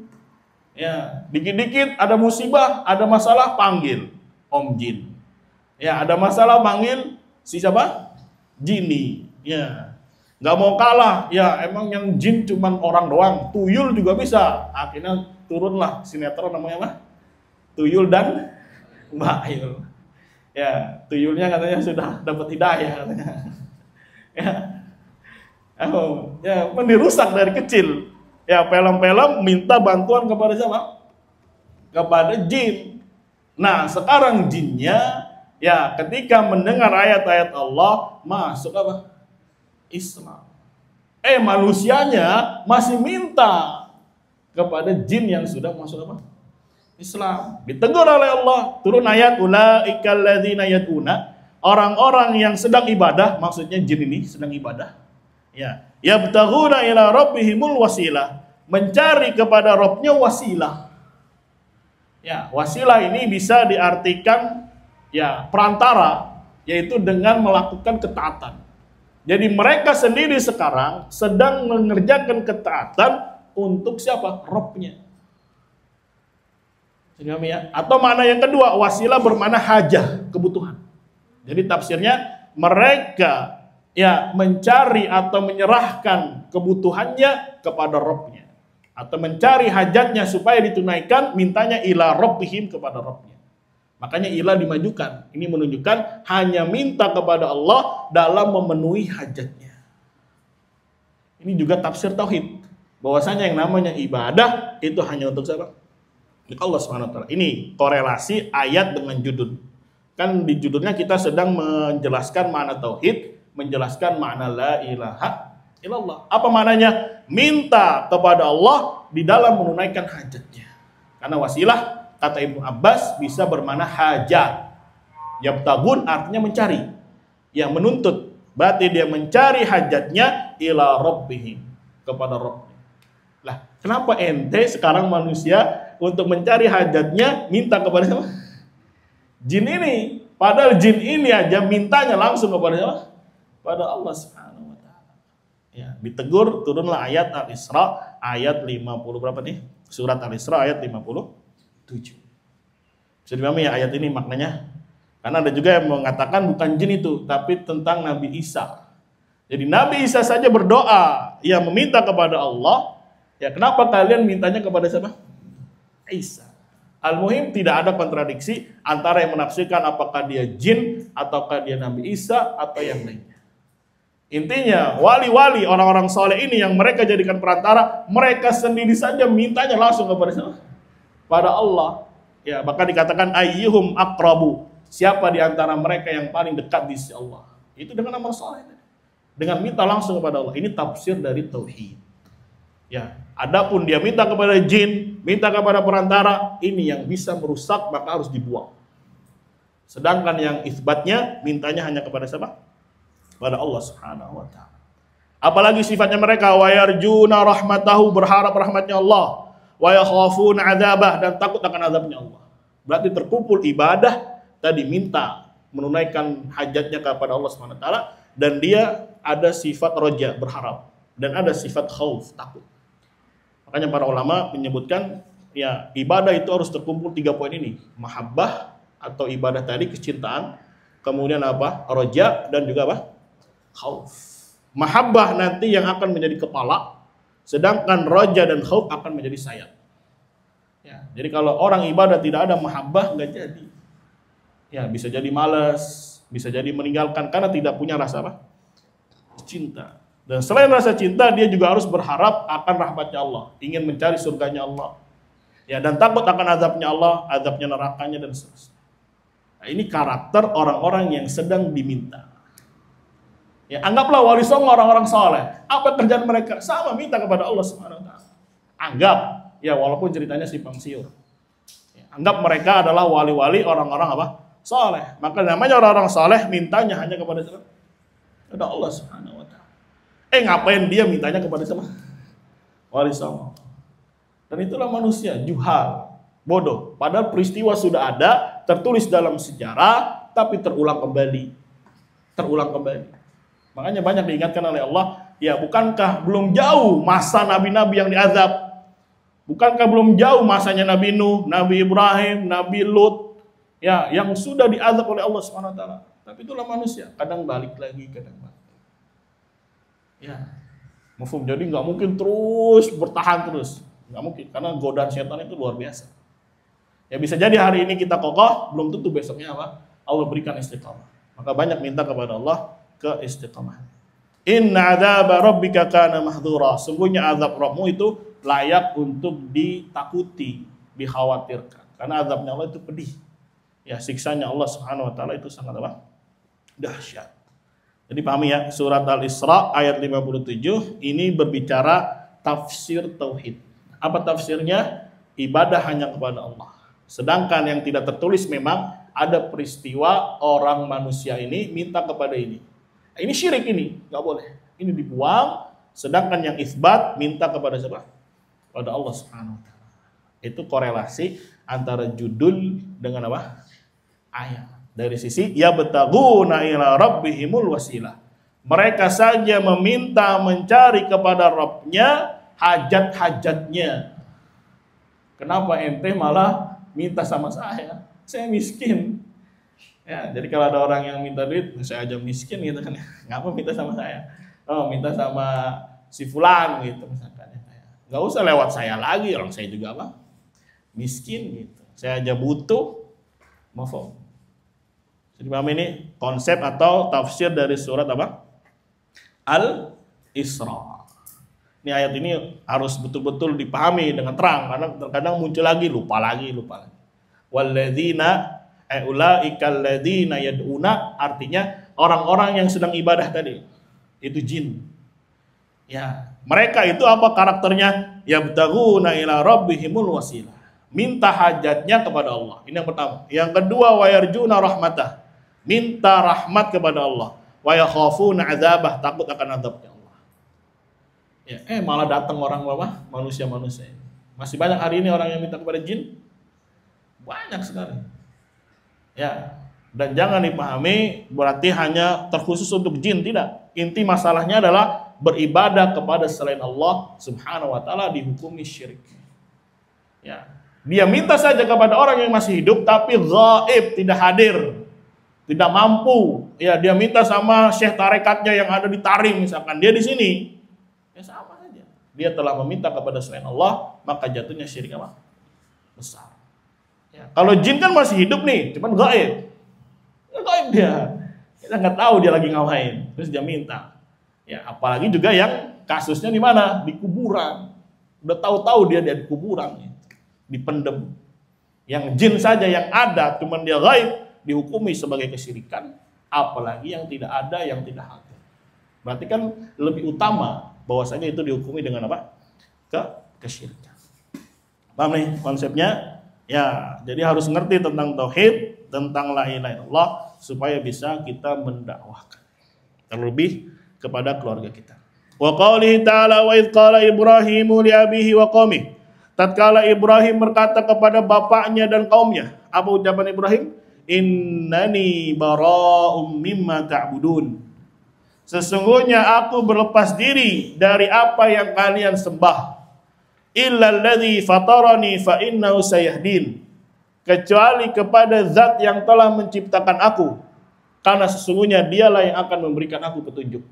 Ya, dikit-dikit ada musibah, ada masalah panggil Om Jin. Ya, ada masalah panggil si siapa? Jini. Ya. Nggak mau kalah. Ya, emang yang jin cuman orang doang, tuyul juga bisa. Akhirnya turunlah sinetron namanya apa? Tuyul dan Mbak Ayul. Ya, tuyulnya katanya sudah dapat hidayah katanya. Ya, dirusak dari kecil. Ya, film-film minta bantuan kepada siapa? Kepada jin. Nah, sekarang jinnya ya ketika mendengar ayat-ayat Allah masuk apa? Islam. Manusianya masih minta kepada jin yang sudah masuk apa? Islam. Ditegur oleh Allah, turun ayat ulaikal ladzina yad'una, orang-orang yang sedang ibadah, maksudnya jin ini sedang ibadah. Ya, yabtaghuna ila rabbihimul wasilah, mencari kepada Rabb-nya wasilah. Ya, wasilah ini bisa diartikan ya perantara, yaitu dengan melakukan ketaatan. Jadi mereka sendiri sekarang sedang mengerjakan ketaatan untuk siapa? Rabb-nya. Ya. Atau makna yang kedua, wasilah bermakna hajah, kebutuhan. Jadi tafsirnya mereka ya mencari atau menyerahkan kebutuhannya kepada Rabb-nya, atau mencari hajatnya supaya ditunaikan, mintanya ila rabbihim, kepada Rabb-nya. Makanya ila dimajukan. Ini menunjukkan hanya minta kepada Allah dalam memenuhi hajatnya. Ini juga tafsir tauhid. Bahwasanya yang namanya ibadah itu hanya untuk siapa? Untuk Allah Subhanahu wa taala. Ini korelasi ayat dengan judul. Kan di judulnya kita sedang menjelaskan makna tauhid, menjelaskan makna la ilaha illallah. Apa maknanya? Minta kepada Allah di dalam menunaikan hajatnya. Karena wasilah, kata Ibnu Abbas, bisa bermakna hajat. Yabtagun artinya mencari. Yang menuntut. Berarti dia mencari hajatnya ila rabbihim. Kepada Rabbnya. Lah, kenapa ente sekarang manusia untuk mencari hajatnya minta kepada siapa? Jin ini. Padahal jin ini aja mintanya langsung kepada siapa? Pada Allah Subhanahu wa taala. Ya, ditegur, turunlah ayat Al-Isra ayat 50 berapa nih? Surat Al-Isra ayat 57. Bisa dipahami ya ayat ini maknanya? Karena ada juga yang mengatakan bukan jin itu, tapi tentang Nabi Isa. Jadi Nabi Isa saja berdoa, ia meminta kepada Allah. Ya, kenapa kalian mintanya kepada siapa? Isa. Al-Muhim tidak ada kontradiksi antara yang menafsirkan apakah dia jin ataukah dia Nabi Isa atau yang lainnya. Intinya wali-wali orang-orang soleh ini yang mereka jadikan perantara, mereka sendiri saja mintanya langsung kepada siapa? Pada Allah. Ya, bahkan dikatakan ayyuhum aqrabu. Siapa di antara mereka yang paling dekat di sisi Allah? Itu dengan amal soleh. Dengan minta langsung kepada Allah. Ini tafsir dari tauhid. Ya, adapun dia minta kepada jin, minta kepada perantara, ini yang bisa merusak maka harus dibuang. Sedangkan yang isbatnya mintanya hanya kepada siapa? Kepada Allah Subhanahu wa taala. Apalagi sifatnya mereka wa yarjuna rahmatahu, berharap rahmatnya Allah, wa yakhafuna adzabah, dan takut akan azabnya Allah. Berarti terkumpul ibadah tadi, minta menunaikan hajatnya kepada Allah Subhanahu wa taala, dan dia ada sifat roja, berharap, dan ada sifat khauf, takut. Makanya para ulama menyebutkan ya ibadah itu harus terkumpul 3 poin ini. Mahabbah atau ibadah tadi kecintaan, kemudian apa? Roja, dan juga apa? Khauf. Mahabbah nanti yang akan menjadi kepala, sedangkan roja dan khauf akan menjadi sayap. Ya, jadi kalau orang ibadah tidak ada mahabbah nggak jadi. Ya, bisa jadi malas, bisa jadi meninggalkan karena tidak punya rasa apa? Cinta. Dan selain rasa cinta, dia juga harus berharap akan rahmatnya Allah, ingin mencari surganya Allah. Ya, dan takut akan azabnya Allah, azabnya nerakanya dan seterusnya. Nah, ini karakter orang-orang yang sedang diminta. Ya, anggaplah wali songo orang-orang soleh. Apa kerjaan mereka? Sama, minta kepada Allah Subhanahu wa taala. Anggap, ya walaupun ceritanya simpang siur. Ya, anggap mereka adalah wali-wali orang-orang apa? Soleh. Maka namanya orang-orang soleh mintanya hanya kepada siapa? Kepada Allah Subhanahu wa taala. Ngapain dia mintanya kepada siapa? Wali songo. Dan itulah manusia, juhal, bodoh. Padahal peristiwa sudah ada, tertulis dalam sejarah, tapi terulang kembali. Terulang kembali. Makanya banyak diingatkan oleh Allah, ya bukankah belum jauh masa nabi-nabi yang diazab? Bukankah belum jauh masanya Nabi Nuh, Nabi Ibrahim, Nabi Lut, ya yang sudah diazab oleh Allah Subhanahu wa taala. Tapi itulah manusia, kadang balik lagi, kadang balik. Ya, mafhum. Jadi nggak mungkin terus bertahan terus, nggak mungkin, karena godaan setan itu luar biasa. Ya bisa jadi hari ini kita kokoh, belum tentu besoknya apa? Allah berikan istiqamah. Maka banyak minta kepada Allah ke istiqamah. Inna adzaba rabbika kana mahdhura. Sungguhnya azab Rabbmu itu layak untuk ditakuti, dikhawatirkan. Karena azabnya Allah itu pedih. Ya, siksanya Allah Subhanahu wa taala itu sangat apa? Dahsyat. Jadi pahami ya, surat Al-Isra ayat 57 ini berbicara tafsir tauhid. Apa tafsirnya? Ibadah hanya kepada Allah. Sedangkan yang tidak tertulis memang ada peristiwa orang manusia ini minta kepada ini. Ini syirik ini, nggak boleh. Ini dibuang. Sedangkan yang isbat minta kepada siapa? Pada Allah Subhanahu wa taala. Itu korelasi antara judul dengan apa? Ayat. Dari sisi yabtaguna ila rabbihimul wasilah. Mereka saja meminta, mencari kepada Rabbnya hajat-hajatnya. Kenapa ente malah minta sama saya? Saya miskin. Ya, jadi kalau ada orang yang minta duit, saya aja miskin gitu kan. Ngapa minta sama saya? Oh, minta sama si fulan gitu misalkan. Nggak usah lewat saya lagi, orang saya juga apa? Miskin gitu. Saya aja butuh. Maaf. Jadi paham ini konsep atau tafsir dari surat apa? Al-Isra. Ini ayat ini harus betul-betul dipahami dengan terang, karena terkadang muncul lagi, lupa lagi. Walladzina ulaikal ladzina yad'una, artinya orang-orang yang sedang ibadah tadi itu jin. Ya, mereka itu apa karakternya? Yabtaguna ila rabbihimul wasilah. Minta hajatnya kepada Allah. Ini yang pertama. Yang kedua, wa yarjuna rahmatah. Minta rahmat kepada Allah. Wa yakhafuna adzabah, takut akan azabnya Allah. Ya, malah datang orang manusia-manusia. Masih banyak hari ini orang yang minta kepada jin. Banyak sekali. Ya, dan jangan dipahami berarti hanya terkhusus untuk jin, tidak. Inti masalahnya adalah beribadah kepada selain Allah Subhanahu wa taala dihukumi syirik. Ya. Dia minta saja kepada orang yang masih hidup tapi gaib, tidak hadir, tidak mampu. Ya, dia minta sama syekh tarekatnya yang ada di Tarim misalkan, dia di sini. Ya sama saja. Dia telah meminta kepada selain Allah, maka jatuhnya syirik apa? Besar. Ya. Kalau jin kan masih hidup nih, cuman gaib. Ya, gaib dia. Kita nggak tahu dia lagi ngapain. Terus dia minta. Ya, apalagi juga yang kasusnya di mana? Di kuburan. Udah tahu-tahu dia di kuburan, dipendem. Yang jin saja yang ada, cuman dia gaib, dihukumi sebagai kesyirikan. Apalagi yang tidak ada, yang tidak hadir. Berarti kan lebih utama bahwasanya itu dihukumi dengan apa? Kesyirikan. Paham nih konsepnya? Ya, jadi harus ngerti tentang tauhid, tentang la ilaha illallah supaya bisa kita mendakwahkan. Terlebih kepada keluarga kita. Wa qaulihi ta'ala wa idz qala Ibrahimu li abihi wa qaumihi. Tatkala Ibrahim berkata kepada bapaknya dan kaumnya, apa ucapan Ibrahim? Innani bara'um mimma ta'budun. Sesungguhnya aku berlepas diri dari apa yang kalian sembah. Illa alladzi fatarani fa innahu sayahdin. Kecuali kepada zat yang telah menciptakan aku, karena sesungguhnya dialah yang akan memberikan aku petunjuk.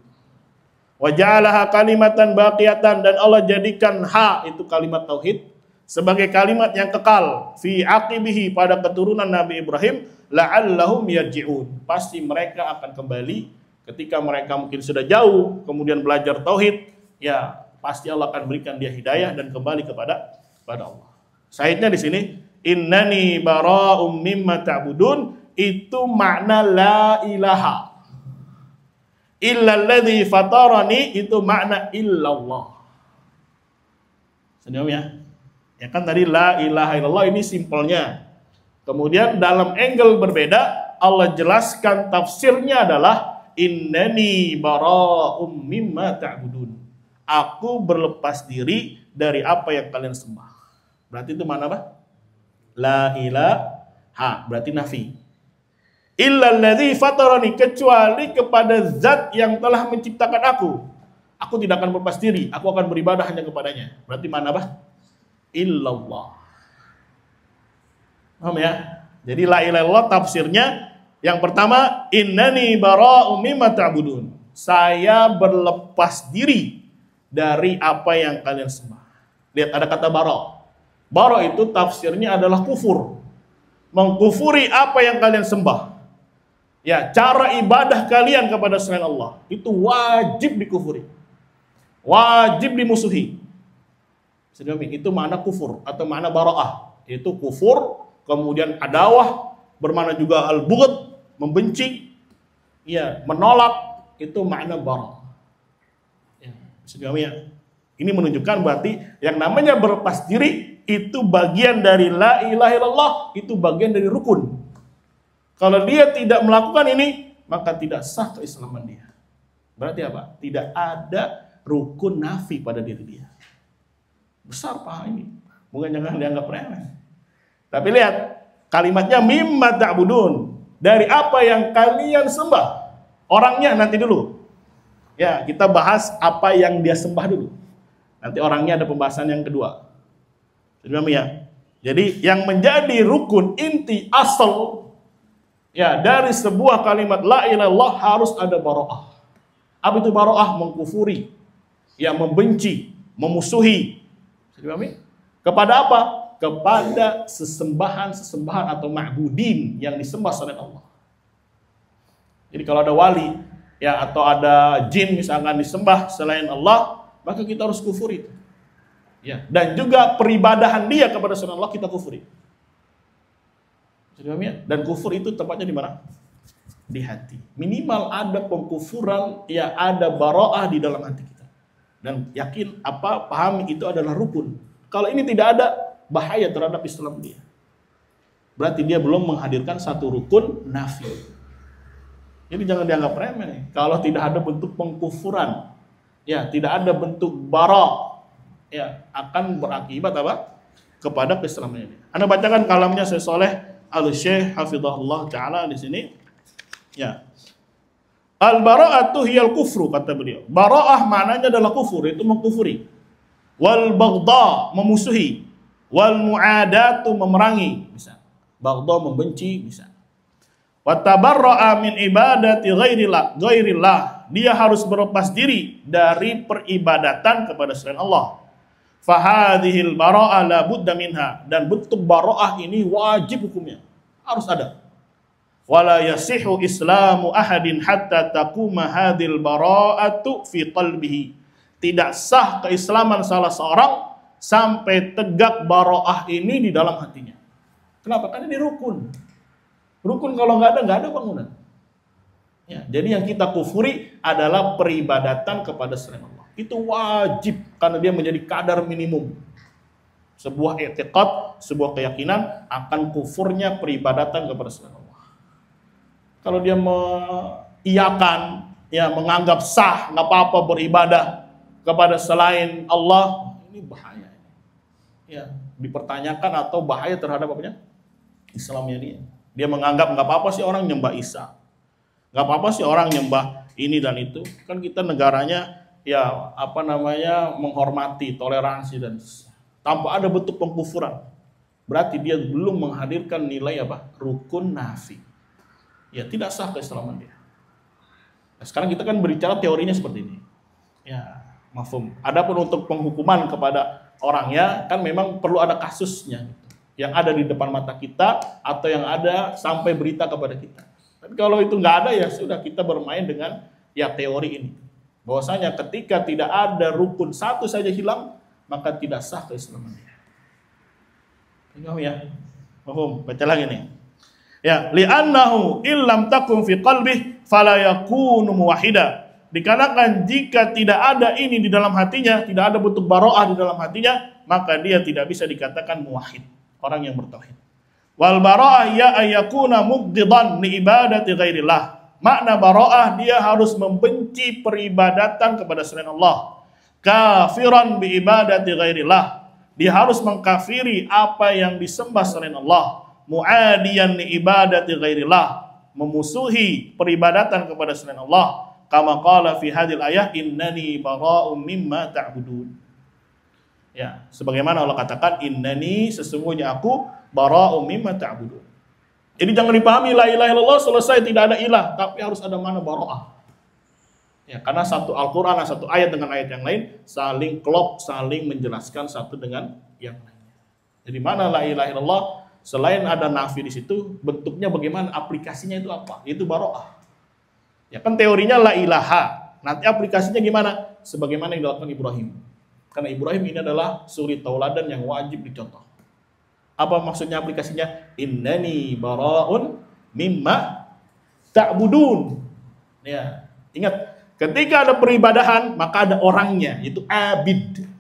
Wa ja'alaha kalimatan baqiyatan, dan Allah jadikan itu kalimat tauhid sebagai kalimat yang kekal fi aqibihi, pada keturunan Nabi Ibrahim, la'allahum yarji'un. Pasti mereka akan kembali ketika mereka mungkin sudah jauh kemudian belajar tauhid, ya pasti Allah akan berikan dia hidayah dan kembali kepada Allah. Sahihnya di sini innani bara'um mimma ta'budun, itu makna la ilaha. Illalladzi fatarani, itu makna illallah. Senyum ya. Ya kan tadi la ilaha illallah ini simpelnya. Kemudian dalam angle berbeda Allah jelaskan tafsirnya adalah innani bara'um mimma ta'budun. Aku berlepas diri dari apa yang kalian sembah. Berarti itu mana apa? La ilaha, berarti nafi. Illalladzi fatarani, kecuali kepada zat yang telah menciptakan aku. Aku tidak akan berlepas diri, aku akan beribadah hanya kepadanya. Berarti mana apa? Illallah. Paham ya? Jadi la ilaha illallah tafsirnya yang pertama, innani bara'um mimma ta'budun. Saya berlepas diri dari apa yang kalian sembah. Lihat ada kata bara'. Bara' itu tafsirnya adalah kufur. Mengkufuri apa yang kalian sembah. Ya, cara ibadah kalian kepada selain Allah itu wajib dikufuri. Wajib dimusuhi. Itu makna kufur atau makna bara'ah. Itu kufur, kemudian adawah, bermakna juga al-bughd, membenci, ya, menolak, itu makna bara'. Ya, ini menunjukkan berarti yang namanya berlepas diri itu bagian dari la ilaha illallah, itu bagian dari rukun. Kalau dia tidak melakukan ini, maka tidak sah keislaman dia. Berarti apa? Tidak ada rukun nafi pada diri dia. Besar paha ini. Bukan jangan dianggap remeh. Tapi lihat, kalimatnya mimma ta'budun. Dari apa yang kalian sembah. Orangnya nanti dulu. Ya, kita bahas apa yang dia sembah dulu. Nanti orangnya ada pembahasan yang kedua. Jadi yang menjadi rukun inti asal, ya, dari sebuah kalimat la ilaha illallah harus ada bara'ah. Apa itu bara'ah? Mengkufuri, ya, membenci, memusuhi. Kepada apa? Kepada sesembahan atau ma'budin yang disembah selain Allah. Jadi kalau ada wali, ya, atau ada jin misalkan disembah selain Allah, maka kita harus kufuri. Ya, dan juga peribadahan dia kepada selain Allah kita kufuri. Dan kufur itu tempatnya di mana? Di hati. Minimal ada pengkufuran, ya ada bara'ah di dalam hati kita. Dan yakin pahami itu adalah rukun. Kalau ini tidak ada, bahaya terhadap Islam dia. Berarti dia belum menghadirkan satu rukun nafi. Jadi jangan dianggap remeh nih. Kalau tidak ada bentuk pengkufuran, ya tidak ada bentuk bara', ya akan berakibat apa? Kepada keislamannya dia. Anda bacakan kalamnya Syekh Saleh Al-Syekh hafizahullah taala di sini. Ya. Al-bara'atu hiyal kufru, kata beliau. Bara'ah maknanya adalah kufur, itu mengkufuri. Wal baghdha, memusuhi. Wal mu'adatu, memerangi, bisa. Baghdha, membenci, bisa. Wa tabarra'a min ibadati ghairillah. Dia harus berlepas diri dari peribadatan kepada selain Allah. Fahadhil bara'ah la budda minha. Dan bentuk bara'ah ini wajib hukumnya. Harus ada. Wala yasihu islamu ahadin hatta taquma hadhil bara'atu fi qalbihi. Tidak sah keislaman salah seorang sampai tegak bara'ah ini di dalam hatinya. Kenapa? Karena ini rukun. Rukun kalau nggak ada bangunan. Ya, jadi yang kita kufuri adalah peribadatan kepada selain Allah. Itu wajib karena dia menjadi kadar minimum. Sebuah i'tiqad, sebuah keyakinan akan kufurnya peribadatan kepada selain Allah. Kalau dia mengiyakan, ya menganggap sah, nggak apa-apa beribadah kepada selain Allah, ini bahaya. Ya, dipertanyakan atau bahaya terhadap apanya? Islamnya dia. Dia menganggap nggak apa-apa sih orang nyembah Isa, nggak apa-apa sih orang nyembah ini dan itu. Kan kita negaranya ya menghormati, toleransi dan tanpa ada bentuk pengkufuran. Berarti dia belum menghadirkan nilai rukun nafi. Ya tidak sah keislaman dia. Nah, sekarang kita kan berbicara teorinya seperti ini. Ya, mafhum. Adapun untuk penghukuman kepada orangnya kan memang perlu ada kasusnya gitu, yang ada di depan mata kita atau yang ada sampai berita kepada kita. Tapi kalau itu nggak ada ya sudah kita bermain dengan ya teori ini. Bahwasanya ketika tidak ada rukun satu saja hilang maka tidak sah keislaman dia. Ingat ya. Mafhum. Baca lagi nih. Ya, li'annahu illam takum fi qalbih fala yakunu muwahhida. Dikarenakan jika tidak ada ini di dalam hatinya, tidak ada bentuk bara'ah di dalam hatinya, maka dia tidak bisa dikatakan muwahhid, orang yang bertauhid. Wal bara'ah ya ayyakuna mubghidan li ibadati ghairillah. Makna bara'ah dia harus membenci peribadatan kepada selain Allah. Kafiran bi ibadati ghairillah. Dia harus mengkafiri apa yang disembah selain Allah. Mu'adiyan li ibadati ghairillah, memusuhi peribadatan kepada selain Allah. Kama qala fi hadhil ayah innani bara'um mimma ta'budun. Ya, sebagaimana Allah katakan innani, sesungguhnya aku bara'um mimma ta'budun. Jadi jangan dipahami la ilaha illallah selesai tidak ada ilah, tapi harus ada mana bara'ah. Ya, karena satu Al-Qur'an, satu ayat dengan ayat yang lain saling klop, saling menjelaskan satu dengan yang lainnya. Jadi mana la ilaha illallah? Selain ada nafi di situ, bentuknya bagaimana, aplikasinya itu apa? Itu bara'ah. Ya kan teorinya la ilaha. Nanti aplikasinya gimana? Sebagaimana yang dilakukan Ibrahim. Karena Ibrahim ini adalah suri tauladan yang wajib dicontoh. Apa maksudnya aplikasinya? Innani bara'un mimma ta'budun. Ya, ingat, ketika ada peribadahan, maka ada orangnya, yaitu abid.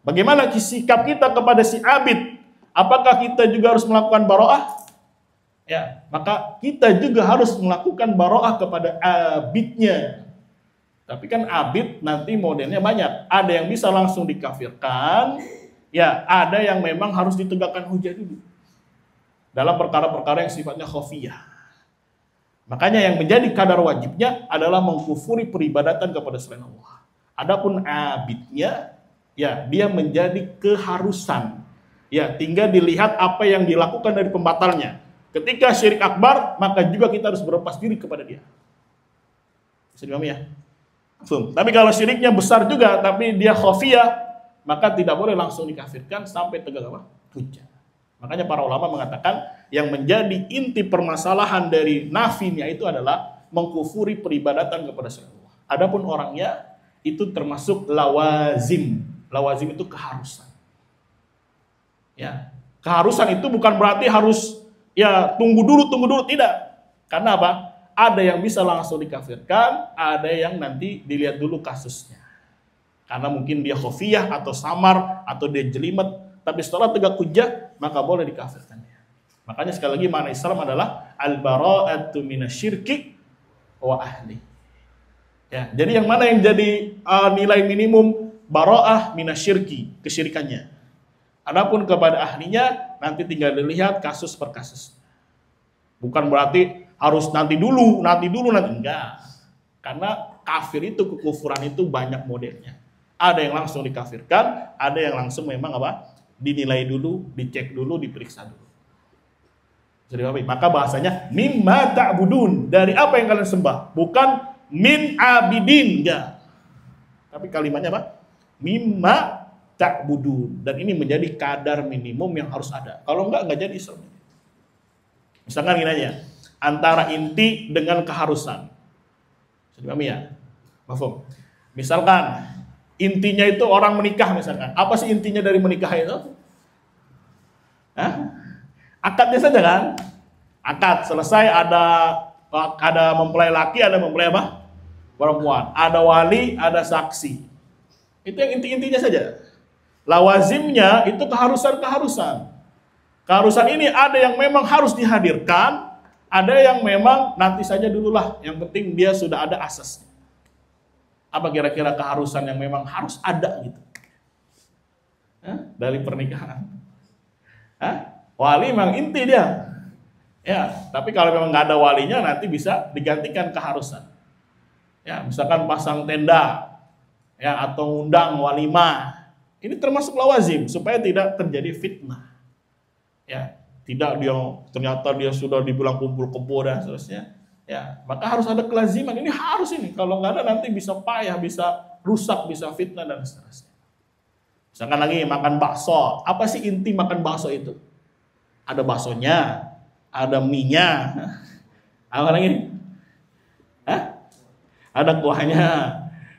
Bagaimana sikap kita kepada si abid? Apakah kita juga harus melakukan bara'ah? Ya, maka kita juga harus melakukan bara'ah kepada abidnya. Tapi kan abid nanti modelnya banyak. Ada yang bisa langsung dikafirkan, ya ada yang memang harus ditegakkan hujah dulu. Dalam perkara-perkara yang sifatnya khafiyah. Makanya yang menjadi kadar wajibnya adalah mengkufuri peribadatan kepada selain Allah. Adapun abidnya, ya dia menjadi keharusan. Ya, tinggal dilihat apa yang dilakukan dari pembatalnya. Ketika syirik akbar, maka juga kita harus berlepas diri kepada dia. Bisa dipahami ya? Tapi kalau syiriknya besar juga, tapi dia khafiyah, maka tidak boleh langsung dikafirkan sampai tegak hujjah. Makanya para ulama mengatakan yang menjadi inti permasalahan dari nafinya itu adalah mengkufuri peribadatan kepada selain Allah. Adapun orangnya, itu termasuk lawazim. Lawazim itu keharusan. Ya, keharusan itu bukan berarti harus ya tunggu dulu tidak. Karena apa? Ada yang bisa langsung dikafirkan, ada yang nanti dilihat dulu kasusnya. Karena mungkin dia khofiyah atau samar atau dia jelimet, tapi setelah tegak hujjah maka boleh dikafirkan dia. Makanya sekali lagi makna Islam adalah al-bara'atu minasyirki wa ahli. Ya, jadi yang mana yang jadi nilai minimum bara'ah minasyirki, kesyirikannya. Adapun kepada ahlinya nanti tinggal dilihat kasus per kasus. Bukan berarti harus nanti dulu enggak. Karena kafir itu, kekufuran itu banyak modelnya. Ada yang langsung dikafirkan, ada yang langsung memang apa? Dinilai dulu, dicek dulu, diperiksa dulu. Jadi apa? Maka bahasanya mimma ta'budun, dari apa yang kalian sembah, bukan min abidin, enggak. Tapi kalimatnya apa? Mimma ta'budun, dan ini menjadi kadar minimum yang harus ada. Kalau enggak jadi Islam. Misalkan gini aja, antara inti dengan keharusan. Jadi pahami ya? Mafhum? Misalkan intinya itu orang menikah misalkan. Apa sih intinya dari menikah itu? Hah? Akadnya saja kan? Akad selesai, ada mempelai laki, ada mempelai apa? Perempuan. Ada wali, ada saksi. Itu yang inti-intinya saja. Lawazimnya itu keharusan-keharusan. Keharusan ini ada yang memang harus dihadirkan, ada yang memang nanti saja dululah. Yang penting dia sudah ada asasnya. Apa kira-kira keharusan yang memang harus ada gitu? Dari pernikahan. Wali memang inti dia. Ya, tapi kalau memang nggak ada walinya nanti bisa digantikan keharusan. Ya, misalkan pasang tenda, ya atau undang walimah. Ini termasuk lawazim supaya tidak terjadi fitnah. Ya, tidak dia ternyata dia sudah dibilang kumpul kebo dan seterusnya. Ya, maka harus ada kelaziman. Ini harus ini. Kalau nggak ada nanti bisa payah, bisa rusak, bisa fitnah dan seterusnya. Misalkan lagi makan bakso. Apa sih inti makan bakso itu? Ada baksonya, ada mie-nya. Apa lagi? Ada kuahnya.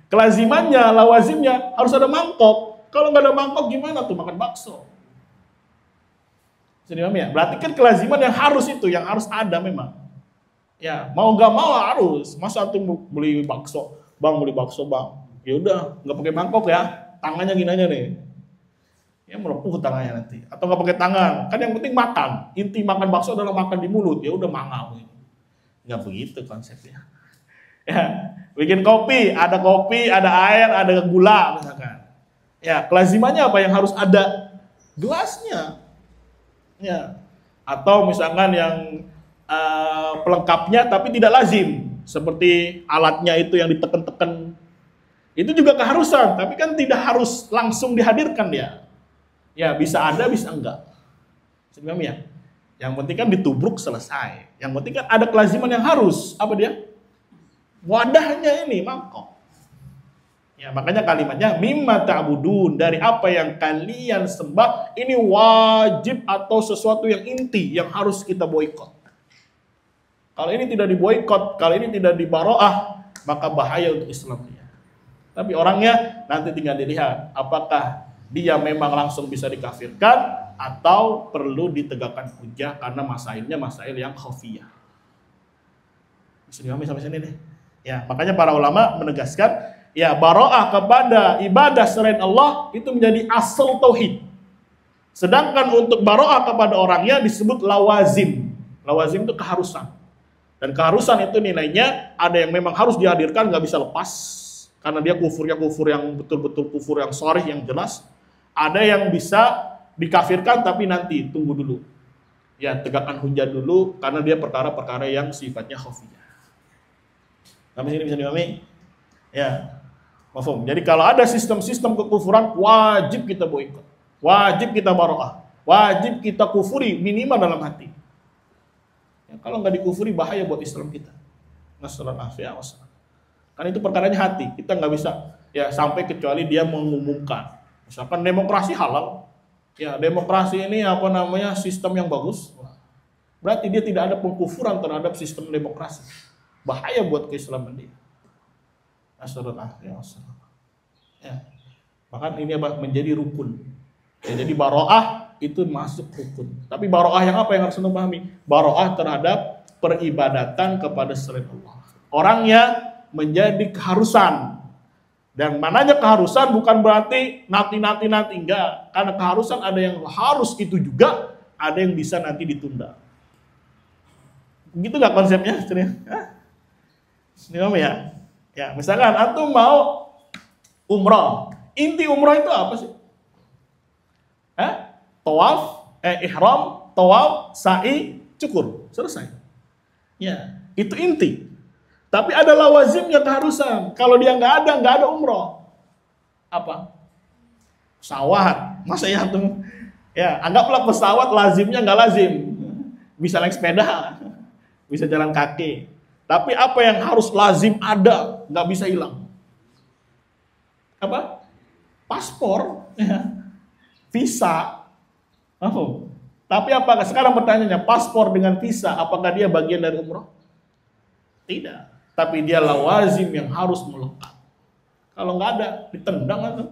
Kelazimannya, lawazimnya harus ada mangkok. Kalau nggak ada mangkok gimana tuh makan bakso? Jadi ya, berarti kan kelaziman yang harus itu, yang harus ada memang. Ya, mau nggak mau harus. Masa tuh beli bakso, beli bakso bang. Ya udah, nggak pakai mangkok ya, tangannya gini aja nih. Ya melepuh tangannya nanti. Atau nggak pakai tangan, kan yang penting makan. Inti makan bakso adalah makan di mulut. Ya udah mangap. Nggak begitu konsepnya. Ya, bikin kopi, ada air, ada gula misalkan. Ya, kelazimannya apa yang harus ada? Gelasnya. Ya, atau misalkan yang pelengkapnya tapi tidak lazim, seperti alatnya itu yang ditekan-tekan, itu juga keharusan, tapi kan tidak harus langsung dihadirkan dia. Ya bisa ada, bisa enggak. Sebelum ya, yang penting kan ditubruk selesai. Yang penting kan ada kelaziman yang harus, apa dia? Wadahnya ini mangkok. Ya, makanya kalimatnya mimma ta'budun, dari apa yang kalian sembah, ini wajib atau sesuatu yang inti yang harus kita boikot. Kalau ini tidak diboikot, kalau ini tidak dibaroah, maka bahaya untuk Islamnya. Tapi orangnya nanti tinggal dilihat apakah dia memang langsung bisa dikafirkan atau perlu ditegakkan hujah karena masailnya masail yang khafiyah. Bisa dipahami sampai sini deh. Ya, makanya para ulama menegaskan ya, baro'ah kepada ibadah selain Allah itu menjadi asal tauhid. Sedangkan untuk baro'ah kepada orangnya disebut lawazim. Lawazim itu keharusan. Dan keharusan itu nilainya ada yang memang harus dihadirkan, nggak bisa lepas. Karena dia kufurnya kufur yang betul-betul kufur yang sharih, yang jelas. Ada yang bisa dikafirkan tapi nanti tunggu dulu. Ya, tegakkan hujah dulu karena dia perkara-perkara yang sifatnya khafiyah. Sampai sini bisa dipahami? Ya. Mafhum. Jadi kalau ada sistem-sistem kekufuran wajib kita boikot. Wajib kita baro'ah. Wajib kita kufuri minimal dalam hati. Ya, kalau nggak dikufuri bahaya buat Islam kita. Nasallallahu wasallam. Karena itu perkaranya hati. Kita nggak bisa ya sampai kecuali dia mengumumkan. Misalkan demokrasi halal. Ya, demokrasi ini apa namanya sistem yang bagus. Berarti dia tidak ada pengkufuran terhadap sistem demokrasi. Bahaya buat keislaman dia. Nasallallahu wasallam. Ya. Bahkan ini apa? Menjadi rukun. Ya, jadi baroah itu masuk rukun. Tapi baroah yang apa yang harus anda pahami? Baroah terhadap peribadatan kepada selain Allah. Orangnya menjadi keharusan. Dan mananya keharusan bukan berarti nanti enggak. Karena keharusan ada yang harus itu juga, ada yang bisa nanti ditunda. Begitu nggak konsepnya? Ini ya. Ya, misalkan antum mau umrah. Inti umrah itu apa sih? Tawaf, ihram, tawaf, sa'i, cukur. Selesai. Ya, itu inti. Tapi ada lawazimnya keharusan. Kalau dia nggak ada umroh. Apa? Pesawat. Masa ya tuh? Ya, anggaplah pesawat lazimnya nggak lazim. Bisa naik sepeda, bisa jalan kaki. Tapi apa yang harus lazim ada, nggak bisa hilang. Apa? Paspor, ya. Visa. Oh. Tapi apakah sekarang pertanyaannya, paspor dengan visa, apakah dia bagian dari umroh? Tidak. Tapi dia lawazim yang harus melekat. Kalau nggak ada, ditendang atau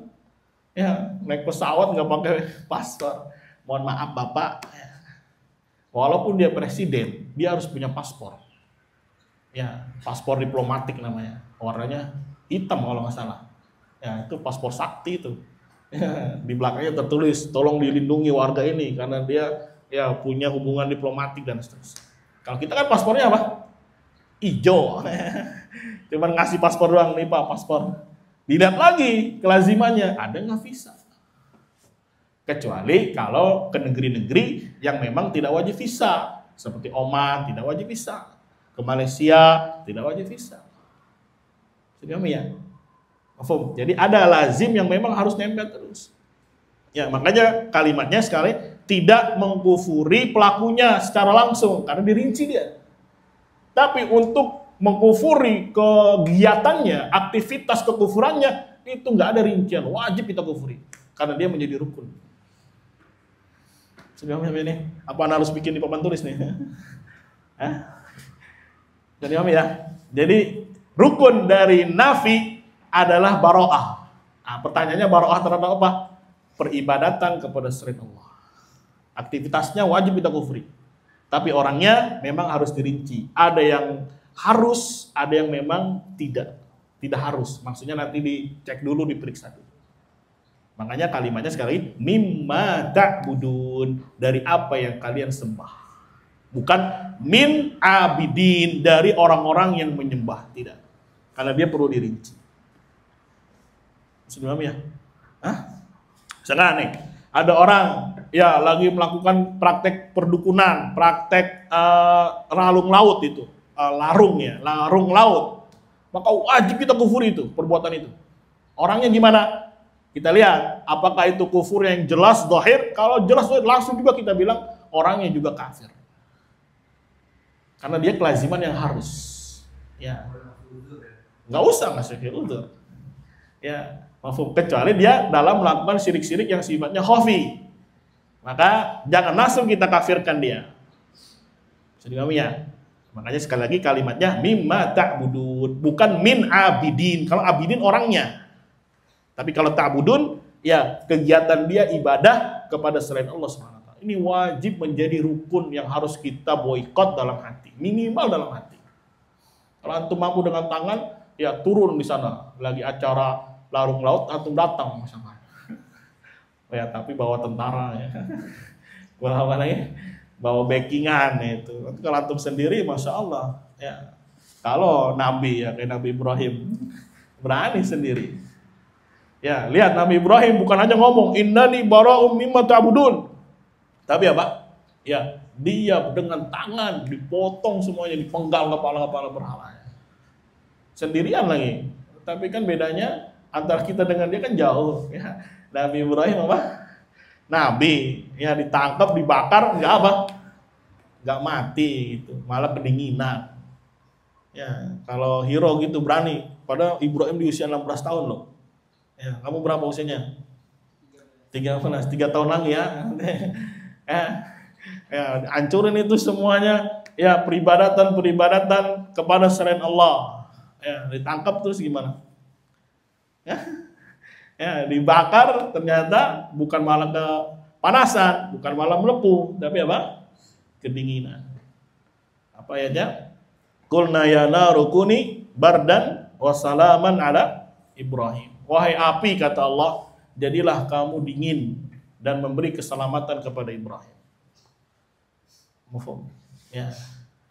ya naik pesawat nggak pakai paspor. Mohon maaf Bapak. Walaupun dia presiden, dia harus punya paspor. Ya, paspor diplomatik namanya. Warnanya hitam kalau nggak salah. Ya, itu paspor sakti itu. Ya, di belakangnya tertulis, tolong dilindungi warga ini karena dia ya punya hubungan diplomatik dan seterusnya. Kalau kita kan paspornya apa? Ijo. Cuman ngasih paspor doang, nih Pak paspor. Dilihat lagi kelazimannya, ada nggak visa? Kecuali kalau ke negeri-negeri yang memang tidak wajib visa, seperti Oman tidak wajib visa, ke Malaysia tidak wajib visa. Sudah ya? Jadi ada lazim yang memang harus nempel terus. Ya makanya kalimatnya sekali tidak mengkufuri pelakunya secara langsung karena dirinci dia. Tapi untuk mengkufuri kegiatannya, aktivitas kekufurannya itu nggak ada rincian, wajib kita kufuri karena dia menjadi rukun. Sudah ini? Apa harus bikin di papan tulis nih? Jadi ya. Jadi rukun dari nafi adalah baro'ah. Nah, pertanyaannya baro'ah terhadap apa? Peribadatan kepada selain Allah. Aktivitasnya wajib kita kufuri. Tapi orangnya memang harus dirinci. Ada yang harus, ada yang memang tidak harus. Maksudnya nanti dicek dulu, diperiksa dulu. Makanya kalimatnya sekali, mimma ta'budun, dari apa yang kalian sembah. Bukan min abidin, dari orang-orang yang menyembah, tidak. Karena dia perlu dirinci. Sudah ya? Misalkan nih, ada orang ya lagi melakukan praktek perdukunan, praktek larung laut itu, larung laut, maka wajib kita kufur itu, perbuatan itu. Orangnya gimana? Kita lihat, apakah itu kufur yang jelas zahir? Kalau jelas zahir, langsung juga kita bilang orangnya juga kafir. Karena dia kelaziman yang harus. Ya, nggak usah ngasih uzur. Ya, kecuali dia dalam melakukan syirik-syirik yang sifatnya khafi. Maka jangan langsung kita kafirkan dia. Jadi ya. Makanya sekali lagi kalimatnya mimma ta'budun, bukan min abidin. Kalau abidin orangnya. Tapi kalau ta'budun ya kegiatan dia ibadah kepada selain Allah SWT. Ini wajib menjadi rukun yang harus kita boikot dalam hati, minimal dalam hati. Kalau antum mampu dengan tangan, ya turun di sana. Lagi acara larung laut, antum datang misalkan. Ya tapi bawa tentara ya. Bawa apa lagi? Bawa backingan itu. Tapi kalau antum sendiri, masya Allah. Ya. Kalau Nabi ya kayak Nabi Ibrahim berani sendiri. Ya lihat Nabi Ibrahim bukan hanya ngomong innani bara'um mimma ta'budun. Tapi apa? Ya dia dengan tangan dipotong semuanya, dipenggal kepala-kepala berhala. Sendirian lagi. Tapi kan bedanya antara kita dengan dia kan jauh. Ya. Nabi Ibrahim apa? Nabi, ya ditangkap, dibakar, nggak apa? Nggak mati gitu, malah kedinginan. Ya, kalau hero gitu berani. Padahal Ibrahim di usia 16 tahun loh. Ya, kamu berapa usianya? 3 tahun lagi ya. Ya, hancurin itu semuanya. Ya, peribadatan kepada selain Allah. Ya, ditangkap terus gimana? Ya. Ya, dibakar ternyata bukan malah kepanasan, bukan malah melepuh, tapi apa? Kedinginan. Apa ayatnya? Qulna ya naru kuni bardan wa salaman ala Ibrahim. Wahai api, kata Allah, jadilah kamu dingin dan memberi keselamatan kepada Ibrahim. Mufhum? Ya.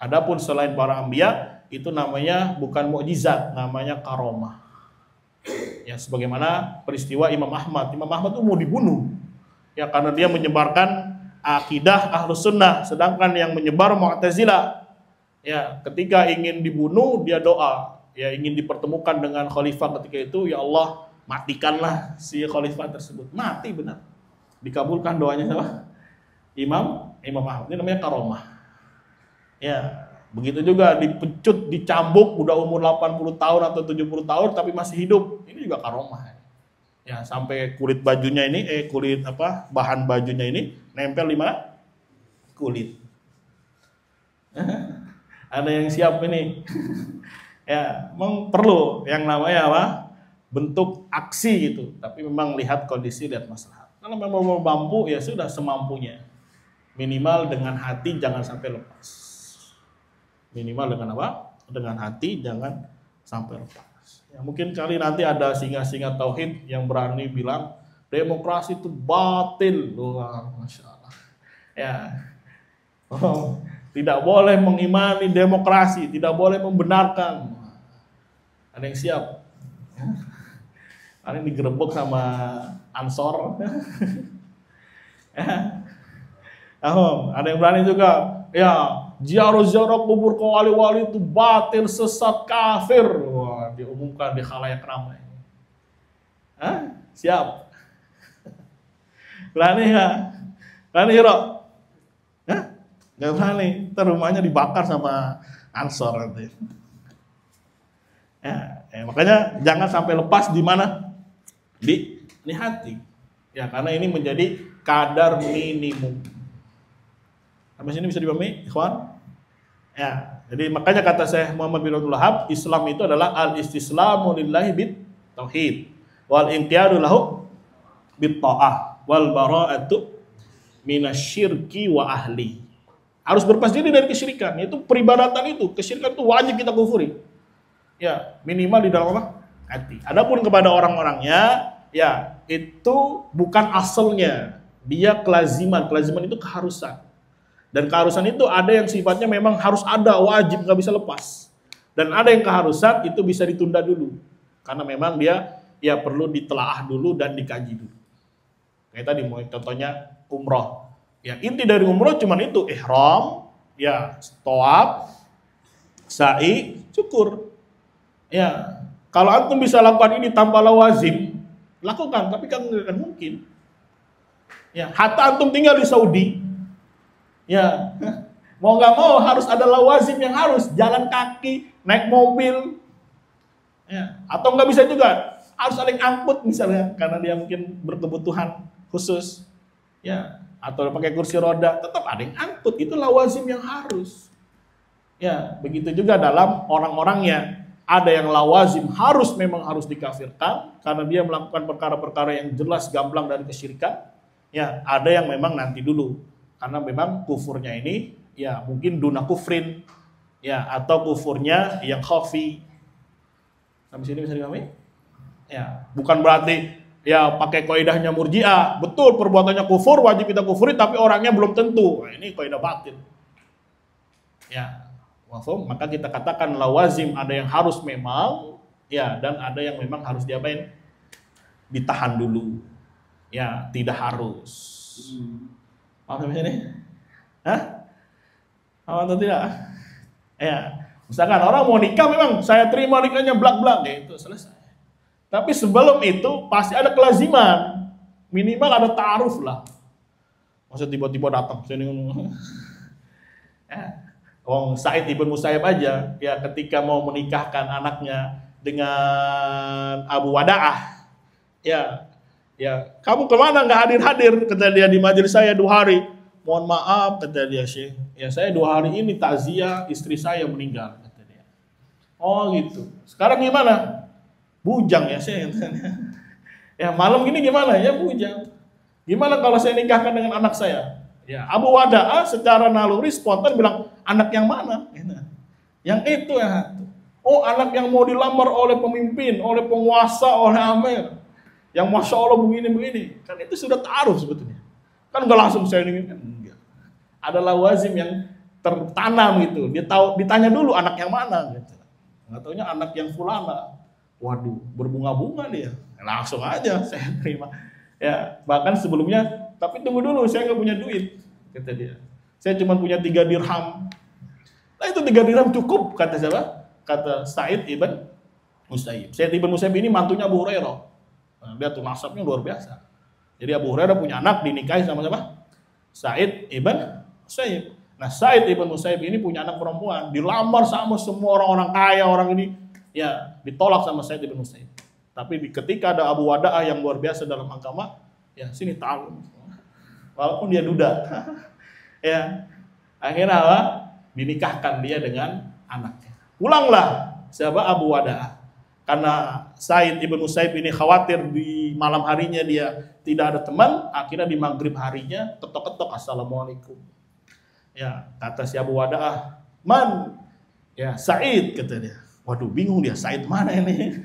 Adapun selain para anbiya, itu namanya bukan mukjizat, namanya karomah. Ya, sebagaimana peristiwa Imam Ahmad. Imam Ahmad itu mau dibunuh. Ya, karena dia menyebarkan akidah Ahlus Sunnah, sedangkan yang menyebar Mu'tazilah. Ya, ketika ingin dibunuh, dia doa. Ya, ingin dipertemukan dengan khalifah ketika itu, ya Allah, matikanlah si khalifah tersebut. Mati benar. Dikabulkan doanya siapa? Imam Ahmad. Ini namanya karomah. Ya, begitu juga dipecut, dicambuk, udah umur 80 tahun atau 70 tahun tapi masih hidup. Ini juga karomah. Ya, sampai kulit bajunya ini, bahan bajunya ini nempel di mana? Kulit. Ada yang siap ini. Ya, memang perlu yang namanya apa? Bentuk aksi gitu. Tapi memang lihat kondisi, lihat masalah. Kalau memang mau mampu, ya sudah semampunya. Minimal dengan hati jangan sampai lepas. Minimal dengan apa? Dengan hati jangan sampai lepas. Ya, mungkin kali nanti ada singa-singa tauhid yang berani bilang demokrasi itu batil. Wah, Masya Allah. Ya, tidak boleh mengimani demokrasi, tidak boleh membenarkan. Ada yang siap? Ada yang digerebek sama Ansor. Ada yang berani juga. Ya, ziarah-ziarah kubur wali-wali itu batil, sesat, kafir. Wah, diumumkan di khalayak ramai. Siap? Berani ya? Berani Hiro? Gak berani. Ntar rumahnya dibakar sama Ansor nanti. Ya, makanya jangan sampai lepas di mana? Di hati. Ya, karena ini menjadi kadar minimum. Sampai sini bisa dipahami, ikhwan? Ya, jadi makanya kata Syekh Muhammad bin Abdul Wahhab, Islam itu adalah al-istislamu lillahi bit tauhid wal inqiyadu lahu bit ta'ah wal bara'atu minasyirki wa ahli. Harus berlepas diri dari kesyirikan. Itu peribadatan itu, kesyirikan itu wajib kita kufuri. Ya, minimal di dalam apa? Hati. Adapun kepada orang-orangnya, ya, itu bukan asalnya. Dia kelaziman. Kelaziman itu keharusan. Dan keharusan itu ada yang sifatnya memang harus ada, wajib, nggak bisa lepas. Dan ada yang keharusan itu bisa ditunda dulu. Karena memang dia ya perlu ditelaah dulu dan dikaji dulu. Kayak tadi mau contohnya umroh. Ya, inti dari umroh cuman itu, ihram, ya, tawaf, sa'i, cukur. Ya, kalau antum bisa lakukan ini tanpa lawazim, lakukan, tapi kan nggak akan mungkin. Ya, hatta antum tinggal di Saudi, ya, mau nggak mau harus ada lawazim yang harus jalan kaki, naik mobil, ya, atau nggak bisa juga harus ada yang angkut misalnya karena dia mungkin berkebutuhan khusus, ya, atau pakai kursi roda, tetap ada yang angkut, itu lawazim yang harus. Ya, begitu juga dalam orang-orangnya. Ada yang lawazim memang harus dikafirkan karena dia melakukan perkara-perkara yang jelas gamblang dari kesyirikan. Ya, ada yang memang nanti dulu karena memang kufurnya ini ya mungkin duna kufrin, ya, atau kufurnya yang khafi. Sampai sini bisa dipahami? Ya, bukan berarti ya pakai kaidahnya Murji'ah, betul perbuatannya kufur wajib kita kufuri tapi orangnya belum tentu. Nah, ini kaidah batil. Ya. Maka kita katakan lawazim ada yang harus memang, ya, dan ada yang memang harus diapain? Ditahan dulu. Ya, tidak harus. Paham sampai sini? Paham atau tidak? Ya, misalkan orang mau nikah memang saya terima nikahnya blak-blak, ya itu selesai. Tapi sebelum itu pasti ada kelaziman. Minimal ada ta'aruf lah. Maksud tiba-tiba datang sini. Ya. Sa'id ibn Musayyab aja ya ketika mau menikahkan anaknya dengan Abu Wada'ah, ya kamu kemana nggak hadir kata dia di majelis saya 2 hari. Mohon maaf kata dia, Syekh, ya saya 2 hari ini takziah istri saya meninggal kata dia. Oh gitu, sekarang gimana? Bujang ya Syekh. Ya malam gini gimana? Ya bujang. Gimana kalau saya nikahkan dengan anak saya? Ya Abu Wada'ah secara naluri spontan bilang, anak yang mana? Yang itu ya. Oh anak yang mau dilamar oleh pemimpin, oleh penguasa, oleh Amir. Yang Masya Allah begini-begini. Kan itu sudah taruh sebetulnya. Kan nggak langsung saya ingin. Enggak. Ada lawazim yang tertanam gitu. Dia tahu, ditanya dulu anak yang mana gitu. Nggak taunya anak yang fulana. Waduh, berbunga-bunga dia. Langsung aja saya terima. Ya, bahkan sebelumnya, tapi tunggu dulu, saya nggak punya duit, kata dia. Saya cuma punya 3 dirham. Nah itu 3 dirham cukup, kata siapa? Kata Sa'id ibn Musayyib. Sa'id ibn Musayyib ini mantunya Abu Hurairah. Nah, dia tuh nasabnya luar biasa. Jadi Abu Hurairah punya anak dinikahi sama siapa? Sa'id ibn Musayyib. Nah Sa'id ibn Musayyib ini punya anak perempuan, dilamar sama semua orang-orang kaya, orang ini ya ditolak sama Sa'id ibn Musayyib. Tapi ketika ada Abu Wada'ah yang luar biasa dalam agama, ya sini tahu. Walaupun dia duda. Ya. Akhirnya apa? Dinikahkan dia dengan anaknya. Pulanglah siapa Abu Wada'ah. Karena Sa'id ibn Musayyib ini khawatir di malam harinya dia tidak ada teman, akhirnya di maghrib harinya ketok-ketok, assalamualaikum. Ya, kata si Abu Wada'ah, man? Ya, Sa'id, kata dia. Waduh, bingung dia, Sa'id mana ini?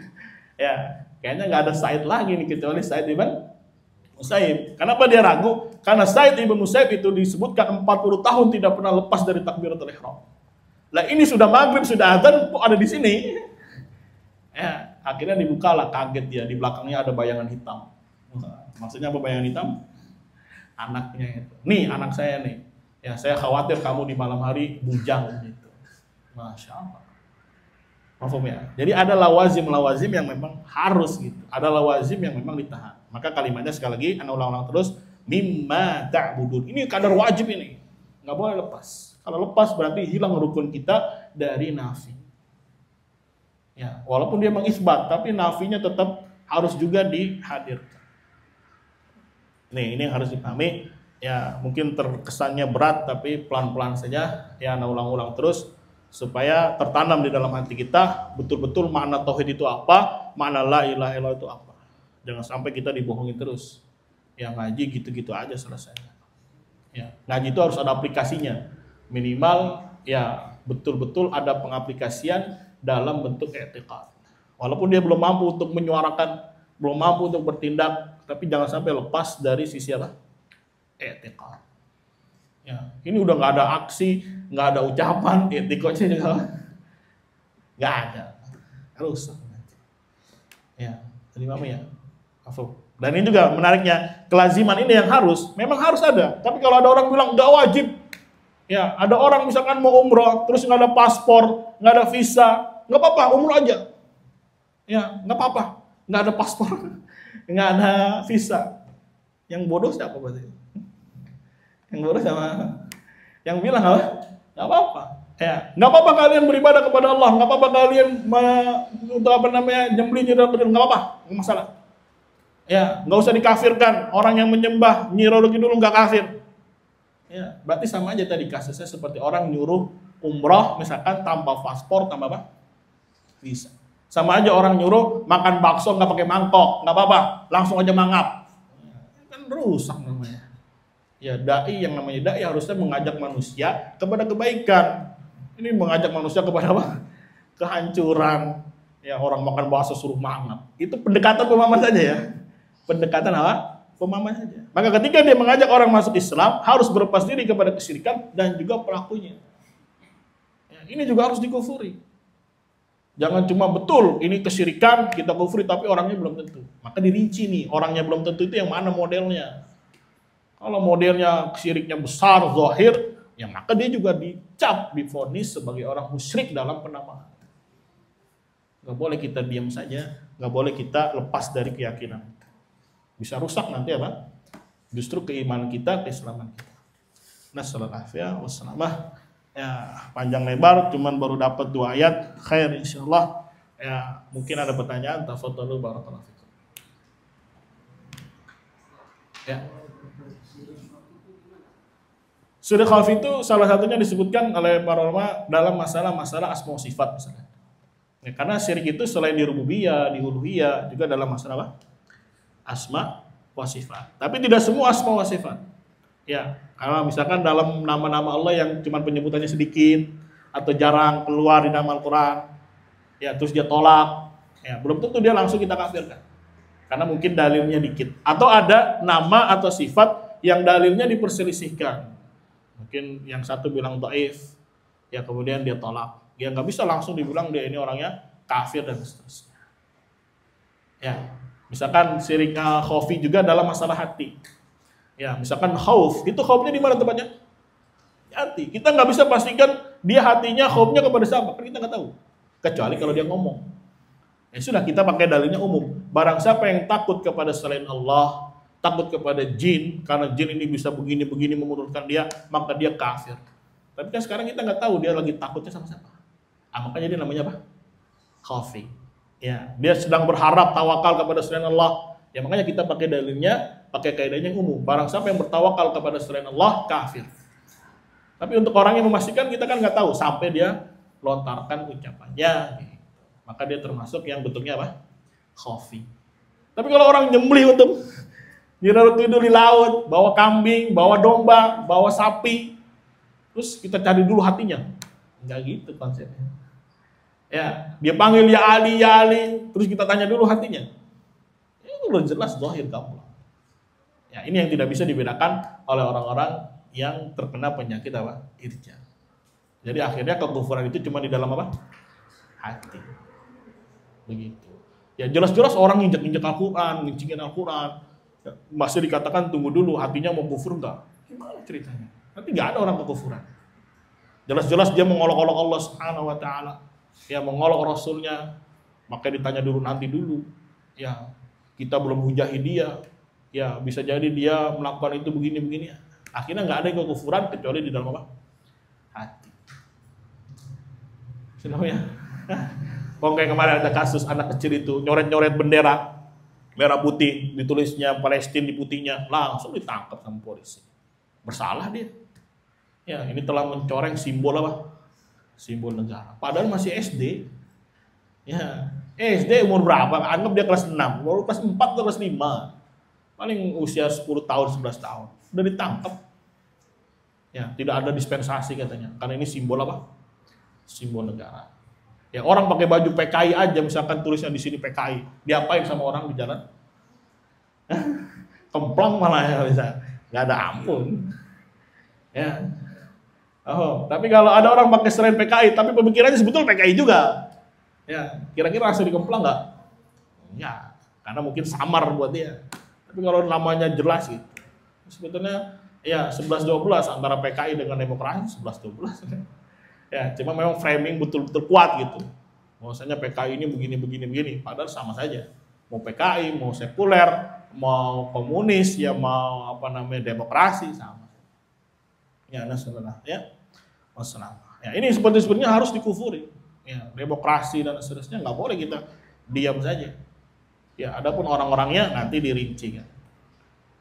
Ya, kayaknya nggak ada Sa'id lagi nih kecuali Sa'id ibn Musayyib. Kenapa dia ragu? Karena Sa'id ibn Musayyib itu disebutkan 40 tahun tidak pernah lepas dari takbiratul ihram. Lah ini sudah maghrib, sudah azan, kok ada di sini? Ya, akhirnya dibukalah, kaget dia, di belakangnya ada bayangan hitam. Maksudnya apa bayangan hitam? Anaknya itu. Nih anak saya nih. Ya saya khawatir kamu di malam hari bujang gitu. Masya Allah. Mahfum ya. Jadi ada lawazim yang memang harus gitu. Ada lawazim yang memang ditahan. Maka kalimatnya sekali lagi, ana ulang-ulang terus, mimma ta'budun. Ini kadar wajib ini. Nggak boleh lepas. Kalau lepas berarti hilang rukun kita dari nafi. Ya, walaupun dia mengisbat, tapi nafinya tetap harus juga dihadirkan. Nih, ini yang harus dipahami. Ya, mungkin terkesannya berat, tapi pelan-pelan saja. Ya, ana ulang-ulang terus. Supaya tertanam di dalam hati kita betul-betul makna tauhid itu apa, makna la ilaha illallah itu apa. Jangan sampai kita dibohongi terus. Ya ngaji gitu-gitu aja selesai. Ya, ngaji itu harus ada aplikasinya. Minimal ya betul-betul ada pengaplikasian dalam bentuk i'tiqad. Walaupun dia belum mampu untuk menyuarakan, belum mampu untuk bertindak, tapi jangan sampai lepas dari sisi apa? I'tiqad. Ya, ini udah nggak ada aksi, nggak ada ucapan, etikotnya juga nggak ada, rusak. Ya, terima ya. Dan ini juga menariknya, kelaziman ini yang harus, memang harus ada. Tapi kalau ada orang bilang nggak wajib, ya ada orang misalkan mau umroh, terus nggak ada paspor, nggak ada visa, nggak apa-apa, umroh aja. Ya, nggak apa-apa, nggak ada paspor, nggak ada visa. Yang bodoh siapa berarti? Yang bodoh sama yang bilang apa? Nggak apa-apa. Ya, nggak apa-apa kalian beribadah kepada Allah, nggak apa-apa kalian untuk apa namanya nyembelih nggak apa-apa, nggak masalah. Ya, nggak usah dikafirkan. Orang yang menyembah Nyi Roro Kidul nggak kafir. Ya, berarti sama aja tadi kasusnya seperti orang nyuruh umroh misalkan tanpa paspor, tanpa apa? Bisa. Sama aja orang nyuruh makan bakso nggak pakai mangkok, nggak apa-apa, langsung aja mangap. Kan rusak namanya. Ya, dai yang namanya dai harusnya mengajak manusia kepada kebaikan. Ini mengajak manusia kepada apa? Kehancuran. Ya, orang makan bakso suruh mangap. Itu pendekatan pemahaman saja ya. Pendekatan apa? Pemahaman saja. Maka ketika dia mengajak orang masuk Islam, harus berlepas diri kepada kesyirikan dan juga pelakunya. Ya, ini juga harus dikufuri. Jangan cuma betul ini kesyirikan kita kufuri tapi orangnya belum tentu. Maka dirinci nih, orangnya belum tentu itu yang mana modelnya. Kalau modelnya syiriknya besar, zahir, ya maka dia juga dicap, divonis sebagai orang musyrik dalam penamaan. Gak boleh kita diam saja, gak boleh kita lepas dari keyakinan. Bisa rusak nanti apa? Justru keimanan kita, keislaman kita. Nasallallahu alaihi wasallam. Ya panjang lebar, cuman baru dapat 2 ayat. Khair insyaallah. Ya mungkin ada pertanyaan. Tafadhalu barakallahu fikum. Ya. Surah Kahf itu salah satunya disebutkan oleh para ulama dalam masalah-masalah asma sifat misalnya. Ya, karena syirik itu selain di rububiyah, di uluhiyah, juga dalam masalah apa? asma wa sifat. Tapi tidak semua asma wa sifat. Ya, kalau misalkan dalam nama-nama Allah yang cuma penyebutannya sedikit atau jarang keluar di nama Al-Qur'an, ya terus dia tolak, ya belum tentu dia langsung kita kafirkan. Karena mungkin dalilnya dikit. Atau ada nama atau sifat yang dalilnya diperselisihkan. Mungkin yang satu bilang dhaif, ya kemudian dia tolak. Ya nggak bisa langsung dibilang dia ini orangnya kafir dan seterusnya. Ya, misalkan syirik khaufi juga dalam masalah hati. Ya, misalkan khauf, itu khaufnya di mana tempatnya? Di hati. Kita nggak bisa pastikan dia hatinya khaufnya kepada siapa, kan kita nggak tahu. Kecuali kalau dia ngomong. Ya sudah, kita pakai dalilnya umum. Barang siapa yang takut kepada selain Allah, takut kepada jin, karena jin ini bisa begini-begini memurunkan dia, maka dia kafir. Tapi kan sekarang kita nggak tahu dia lagi takutnya sama siapa. Makanya dia namanya apa? Khaufi. Ya, dia sedang berharap tawakal kepada selain Allah. Ya makanya kita pakai dalilnya, pakai kaidahnya yang umum. Barang siapa yang bertawakal kepada selain Allah, kafir. Tapi untuk orang yang memastikan, kita kan nggak tahu sampai dia lontarkan ucapannya. Maka dia termasuk yang bentuknya apa? Khaufi. Tapi kalau orang nyembelih untuk tidur di laut, bawa kambing, bawa domba, bawa sapi, terus kita cari dulu hatinya. Enggak gitu konsepnya. Ya, dia panggil ya Ali, terus kita tanya dulu hatinya. Itu udah jelas zahir kamu. Ya, ini yang tidak bisa dibedakan oleh orang-orang yang terkena penyakit apa? Irja. Jadi akhirnya kekufuran itu cuma di dalam apa? Hati. Begitu. Ya jelas-jelas orang injak-injak Al-Quran, ngincingin Al-Quran, ya, masih dikatakan tunggu dulu hatinya mau kufur enggak? Gimana ceritanya? Nanti nggak ada orang kekufuran. Jelas-jelas dia mengolok-olok Allah Subhanahu wa taala, ya mengolok Rasulnya, maka ditanya dulu nanti dulu. Ya, kita belum hujahi dia. Ya, bisa jadi dia melakukan itu begini-begini. Akhirnya nggak ada yang kekufuran kecuali di dalam apa? Hati. Senang ya? Kalau kayak kemarin ada kasus anak kecil itu nyoret-nyoret bendera merah putih, ditulisnya Palestina di putihnya, langsung ditangkap sama polisi. Bersalah dia. Ya, ini telah mencoreng simbol apa? Simbol negara. Padahal masih SD. Ya, SD umur berapa? Anggap dia kelas 6, baru kelas 4 atau kelas 5. Paling usia 10 tahun, 11 tahun. Udah ditangkap. Ya, tidak ada dispensasi katanya. Karena ini simbol apa? Simbol negara. Ya, orang pakai baju PKI aja, misalkan tulisnya di sini PKI, diapain sama orang di jalan? Kemplang malah ya bisa, nggak ada ampun. Ya, oh, tapi kalau ada orang pakai selain PKI, tapi pemikirannya sebetulnya PKI juga, ya, kira-kira langsung dikemplang nggak? Ya, karena mungkin samar buat dia. Tapi kalau namanya jelas gitu, sebetulnya ya 11-12 antara PKI dengan demokrasi 11-12. Ya, cuma memang framing betul-betul kuat gitu. Maksudnya PKI ini begini, padahal sama saja. Mau PKI, mau sekuler, mau komunis, ya mau apa namanya demokrasi sama. Ya, nasional ya. Wassalam. Ya, ini sepertinya harus dikufuri. Ya, demokrasi dan seterusnya nggak boleh kita diam saja. Ya, adapun orang-orangnya nanti dirinci kan.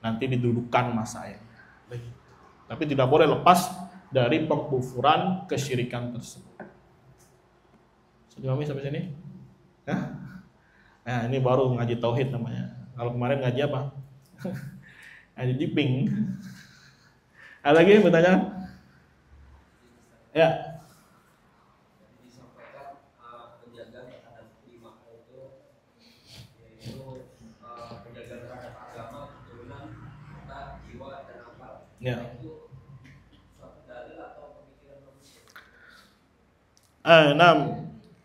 Nanti didudukkan masanya. Tapi tidak boleh lepas dari pengkufuran kesyirikan tersebut. Sudah sampai sini? Nah, ini baru ngaji tauhid namanya. Kalau kemarin ngaji apa? Ngaji jiping. Ada lagi pertanyaan? Ya. Disampaikan penjaga terhadap 5 itu yaitu penjaga terhadap agama, keturunan, harta, jiwa, dan akal. Ya.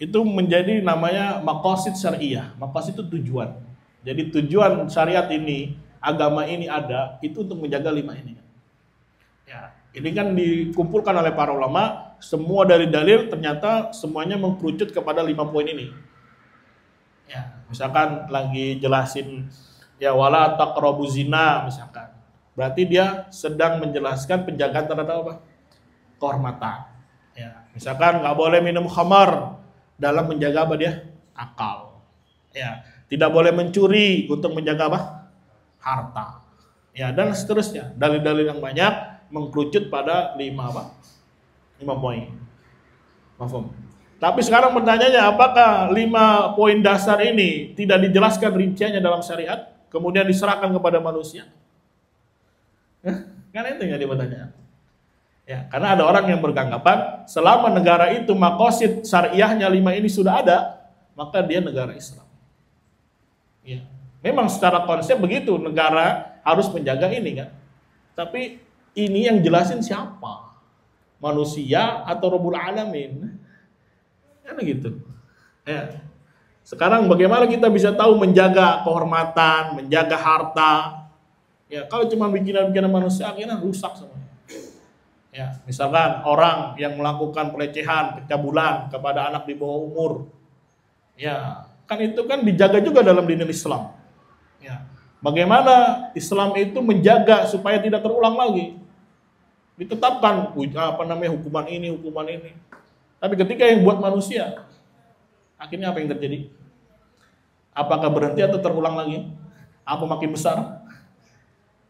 Itu menjadi namanya maqasid syariah. Maqasid itu tujuan. Jadi tujuan syariat ini, agama ini ada, itu untuk menjaga 5 ini. Ya, ini kan dikumpulkan oleh para ulama, semua dari dalil ternyata semuanya mengkerucut kepada 5 poin ini. Ya, misalkan lagi jelasin ya wala taqrabu zina misalkan. Berarti dia sedang menjelaskan penjagaan terhadap apa? Kehormatan. Ya, misalkan nggak boleh minum khamar dalam menjaga apa dia? Akal. Ya, tidak boleh mencuri untuk menjaga apa? Harta. Ya, dan seterusnya. Dalil-dalil yang banyak mengkerucut pada 5 apa? 5 poin. Mafhum. Tapi sekarang pertanyaannya, apakah 5 poin dasar ini tidak dijelaskan rinciannya dalam syariat? kemudian diserahkan kepada manusia? Kan itu yang dipertanyakan. Ya, karena ada orang yang beranggapan selama negara itu maqasid syariahnya 5 ini sudah ada, maka dia negara Islam. Ya. Memang secara konsep begitu, negara harus menjaga ini kan. Tapi ini yang jelasin siapa? Manusia atau Rabbul Alamin? Kan gitu. Ya. Sekarang bagaimana kita bisa tahu menjaga kehormatan, menjaga harta? Ya, kalau cuma bikinan-bikinan manusia akhirnya rusak semuanya. Ya, misalkan orang yang melakukan pelecehan, pencabulan kepada anak di bawah umur. Ya, kan itu kan dijaga juga dalam dinil Islam. Ya. Bagaimana Islam itu menjaga supaya tidak terulang lagi? Ditetapkan hukuman ini. Tapi ketika yang buat manusia, akhirnya apa yang terjadi? Apakah berhenti atau terulang lagi? Apa makin besar?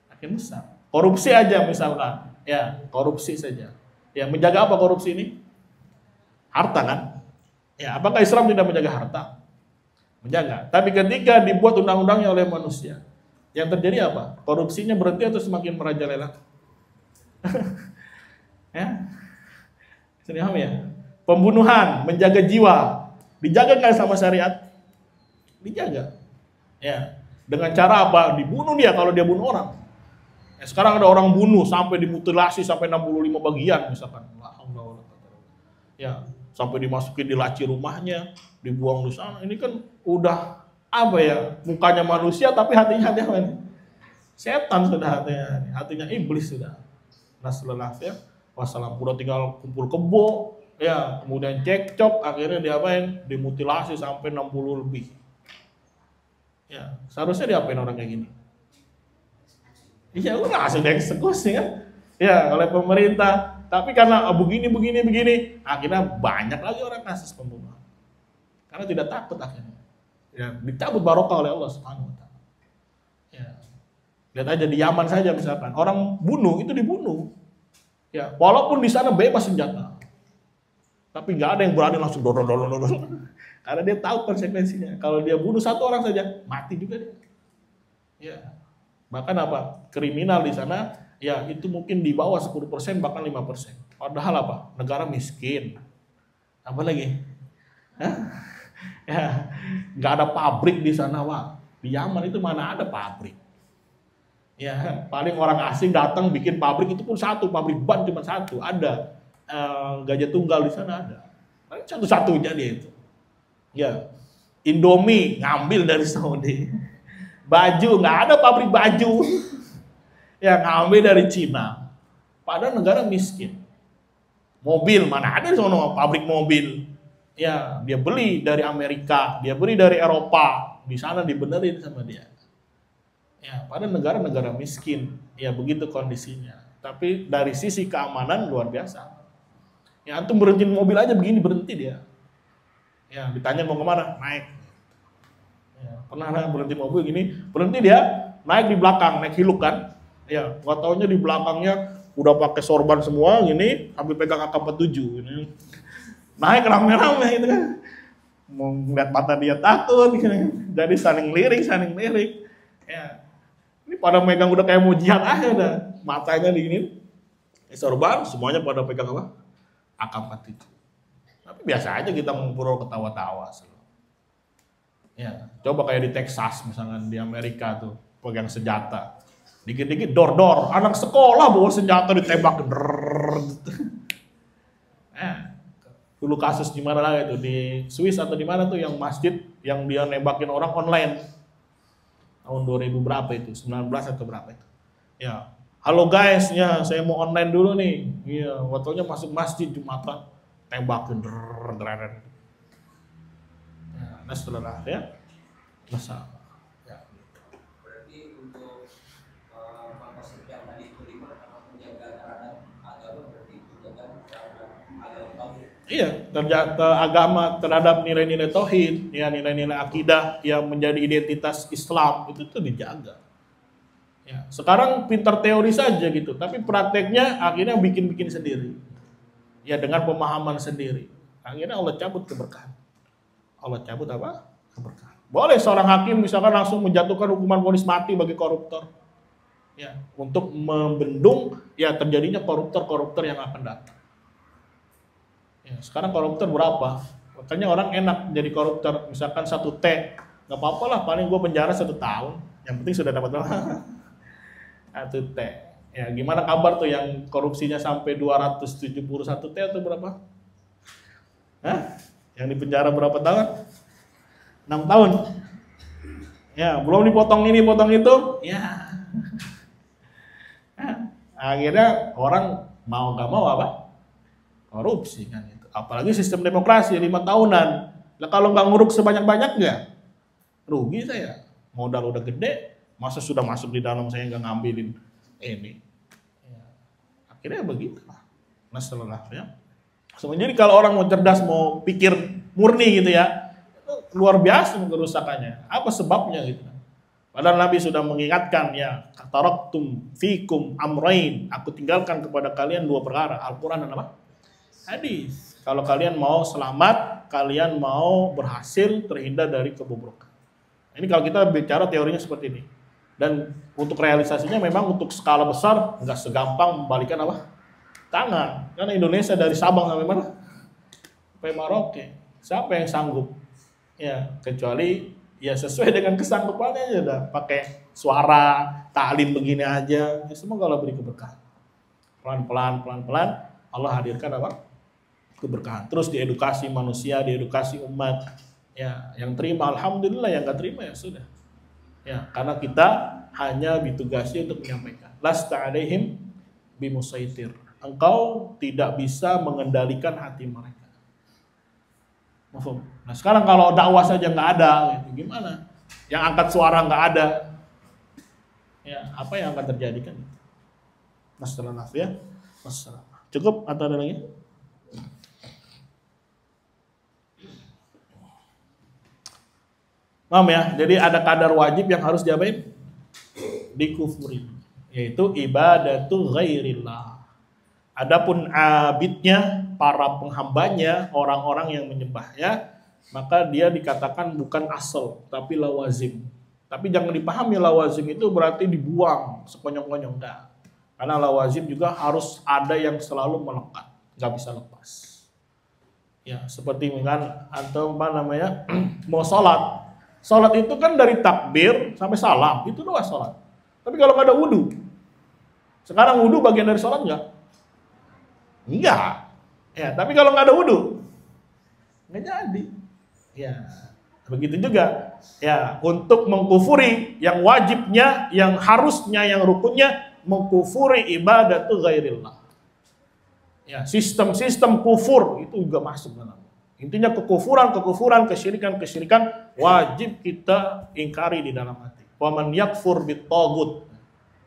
Makin besar. Korupsi aja misalkan, ya korupsi saja. Ya menjaga apa korupsi ini? Harta kan? Ya apakah Islam tidak menjaga harta? Menjaga. Tapi ketika dibuat undang-undangnya oleh manusia, yang terjadi apa? Korupsinya berhenti atau semakin merajalela? Ya, paham ya? Pembunuhan, menjaga jiwa, dijaga nggak sama syariat? Dijaga. Ya, dengan cara apa? Dibunuh dia kalau dia bunuh orang. Ya, sekarang ada orang bunuh sampai dimutilasi sampai 65 bagian misalkan. Ya, sampai dimasukin di laci rumahnya, dibuang di sana. Ini kan udah apa ya? Mukanya manusia tapi hatinya setan sudah hatinya iblis sudah. Nasallallahu ya. Wassalam, udah tinggal kumpul kebo, ya, kemudian cekcok, akhirnya diapain? Dimutilasi sampai 60 lebih. Ya, seharusnya diapain orang kayak gini? Iya, udah langsung dieksekusi kan? Ya, oleh pemerintah. Tapi karena begini, akhirnya banyak lagi orang kasus pembunuhan. Karena tidak takut akhirnya. Ya, dicabut barokah oleh Allah Subhanahu wa taala. Ya. Lihat aja di Yaman saja misalkan, orang bunuh itu dibunuh. Ya, walaupun di sana bebas senjata. Tapi nggak ada yang berani langsung dorong. Karena dia tahu konsekuensinya. Kalau dia bunuh satu orang saja, mati juga dia. Ya. Bahkan apa? Kriminal di sana, ya itu mungkin di bawah 10%, bahkan 5%. Padahal apa? Negara miskin. Apa lagi? Hah? Ya, nggak ada pabrik di sana, Pak. Di Yaman itu mana ada pabrik? Ya, paling orang asing datang bikin pabrik itu pun satu, pabrik ban cuma satu. Ada Gajah Tunggal di sana ada. Paling satu-satunya dia itu. Ya, Indomie ngambil dari Saudi. Baju nggak ada pabrik baju. Ya ngambil dari Cina. Padahal negara miskin. Mobil mana ada di sana pabrik mobil. Ya, dia beli dari Amerika, dia beli dari Eropa. Di sana dibenerin sama dia. Ya, padahal negara-negara miskin. Ya begitu kondisinya. Tapi dari sisi keamanan luar biasa. Ya antum berhenti mobil aja begini berhenti dia. Ya ditanya mau kemana? Naik. Ya, pernah berhenti mobil gini, berhenti dia naik di belakang, naik hiluk kan? Ya, nggak taunya di belakangnya udah pakai sorban semua gini, sambil pegang AK-47 ini. Naik rame-rame gitu kan. Mau ngeliat mata dia takut gitu. Jadi saling lirik. Ya. Ini pada megang udah kayak mau jihad aja dah. Matanya digini. Sorban semuanya pada pegang apa? AK-47. Tapi biasa aja kita ngobrol ketawa-tawa. Ya, coba kayak di Texas misalnya di Amerika tuh pegang senjata, dikit-dikit dor-dor, anak sekolah bawa senjata ditembak, dulu kasus di mana lagi tuh di Swiss atau di mana tuh yang masjid yang dia nembakin orang online tahun 2000 berapa itu 19 atau berapa itu ya, halo guys ya saya mau online dulu nih, iya waktunya masuk masjid Jumatan tembakin, nah setelah ya masalah ya. Berarti untuk maksud yang tadi itu 5 karena menjaga terhadap agama berarti menjaga terhadap agama tauhid. Iya, agama terhadap nilai-nilai tauhid, ya nilai-nilai akidah yang menjadi identitas Islam itu tuh dijaga. Ya, sekarang pintar teori saja gitu, tapi prakteknya akhirnya bikin-bikin sendiri. Ya dengan pemahaman sendiri. Akhirnya Allah cabut keberkahan. Allah cabut apa? Keberkahan. Boleh seorang hakim misalkan langsung menjatuhkan hukuman vonis mati bagi koruptor. Ya, untuk membendung ya terjadinya koruptor-koruptor yang akan datang. Ya, sekarang koruptor berapa? Makanya orang enak jadi koruptor. Misalkan 1 T, nggak apa-apa lah, paling gue penjara 1 tahun. Yang penting sudah dapat berapa? 1 T. Ya, gimana kabar tuh yang korupsinya sampai 271 T atau berapa? Hah? Yang di penjara berapa tahun? 6 tahun. Ya, belum dipotong ini, potong itu. Ya. Akhirnya orang mau nggak mau apa? Korupsi kan itu. Apalagi sistem demokrasi 5 tahunan. Nah, kalau nggak nguruk sebanyak-banyak nggak? Rugi saya. Modal udah gede, masa sudah masuk di dalam saya nggak ngambilin ini. Ya. Akhirnya begitu lah. Masalah ya. Jadi kalau orang mau cerdas, mau pikir murni gitu ya, luar biasa kerusakannya. Apa sebabnya gitu? Padahal Nabi sudah mengingatkan ya, taraktum fikum amrain, aku tinggalkan kepada kalian 2 perkara, Al-Qur'an dan apa? Hadis. Kalau kalian mau selamat, kalian mau berhasil terhindar dari kebobrokan. Ini kalau kita bicara teorinya seperti ini. Dan untuk realisasinya memang untuk skala besar enggak segampang membalikan apa? Tangan. Karena Indonesia dari Sabang sampai mana? Sampai Merauke. Siapa yang sanggup? Ya, kecuali ya sesuai dengan kesanggupannya aja udah pakai suara taklim begini aja, ya semoga Allah beri keberkahan. Pelan-pelan Allah hadirkan apa? Keberkahan. Terus diedukasi manusia, diedukasi umat. Ya, yang terima alhamdulillah, yang enggak terima ya sudah. Ya, karena kita hanya ditugasi untuk menyampaikan. Lasta alaihim bimusaitir. Engkau tidak bisa mengendalikan hati mereka. Nah sekarang kalau dakwah saja nggak ada, gitu, gimana? Yang angkat suara nggak ada, ya apa yang akan terjadi kan? Masalah ya, masalah. Cukup atau ada lagi? Paham ya? Jadi ada kadar wajib yang harus diapain? Dikufuri, yaitu ibadatu ghairillah. Adapun abidnya, para penghambanya, orang-orang yang menyembahnya, maka dia dikatakan bukan asal, tapi lawazim. Tapi jangan dipahami lawazim itu berarti dibuang sekonyong-konyong, enggak. Karena lawazim juga harus ada yang selalu melekat, nggak bisa lepas. Ya, seperti dengan atau apa namanya, mau sholat. Sholat itu kan dari takbir sampai salam, itu doang sholat. Tapi kalau nggak ada wudu, sekarang wudu bagian dari sholat nggak? Enggak. Ya, tapi kalau nggak ada wudu, nggak jadi. Ya, begitu juga. Ya, untuk mengkufuri yang wajibnya, yang harusnya, yang rukunnya, mengkufuri ibadatu ghairillah. Ya, sistem-sistem kufur itu juga masuk dalam. Intinya kekufuran, kesyirikan wajib kita ingkari di dalam hati. Wa man yakfur bit-taghut.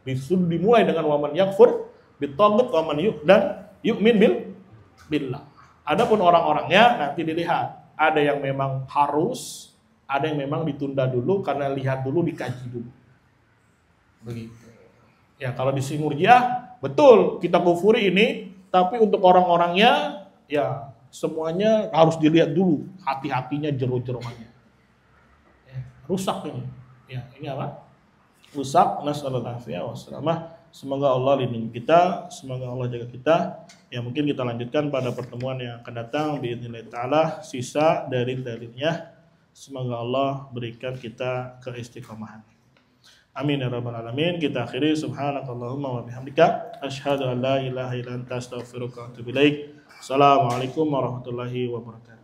Dimulai dengan wa man yakfur bit-taghut wa man yu'min billah. Adapun orang-orangnya nanti dilihat. Ada yang memang harus, ada yang memang ditunda dulu karena lihat dulu, dikaji dulu. Begitu. Ya, kalau di Murji'ah betul kita kufuri ini, tapi untuk orang-orangnya ya semuanya harus dilihat dulu, hati-hatinya, jero-jeroannya. Ya, rusak ini. Ya, ini apa? Rusak. Nasallallahu alaihi wasallam. Semoga Allah lindungi kita, semoga Allah jaga kita. Ya, mungkin kita lanjutkan pada pertemuan yang akan datang biidznillah taala sisa dari dalilnya. Semoga Allah berikan kita keistiqomahan. Amin ya rabbal alamin. Kita akhiri subhanakallahumma wa bihamdika asyhadu an la ilaha illa anta astaghfiruka wa atubu ilaik. Assalamualaikum warahmatullahi wabarakatuh.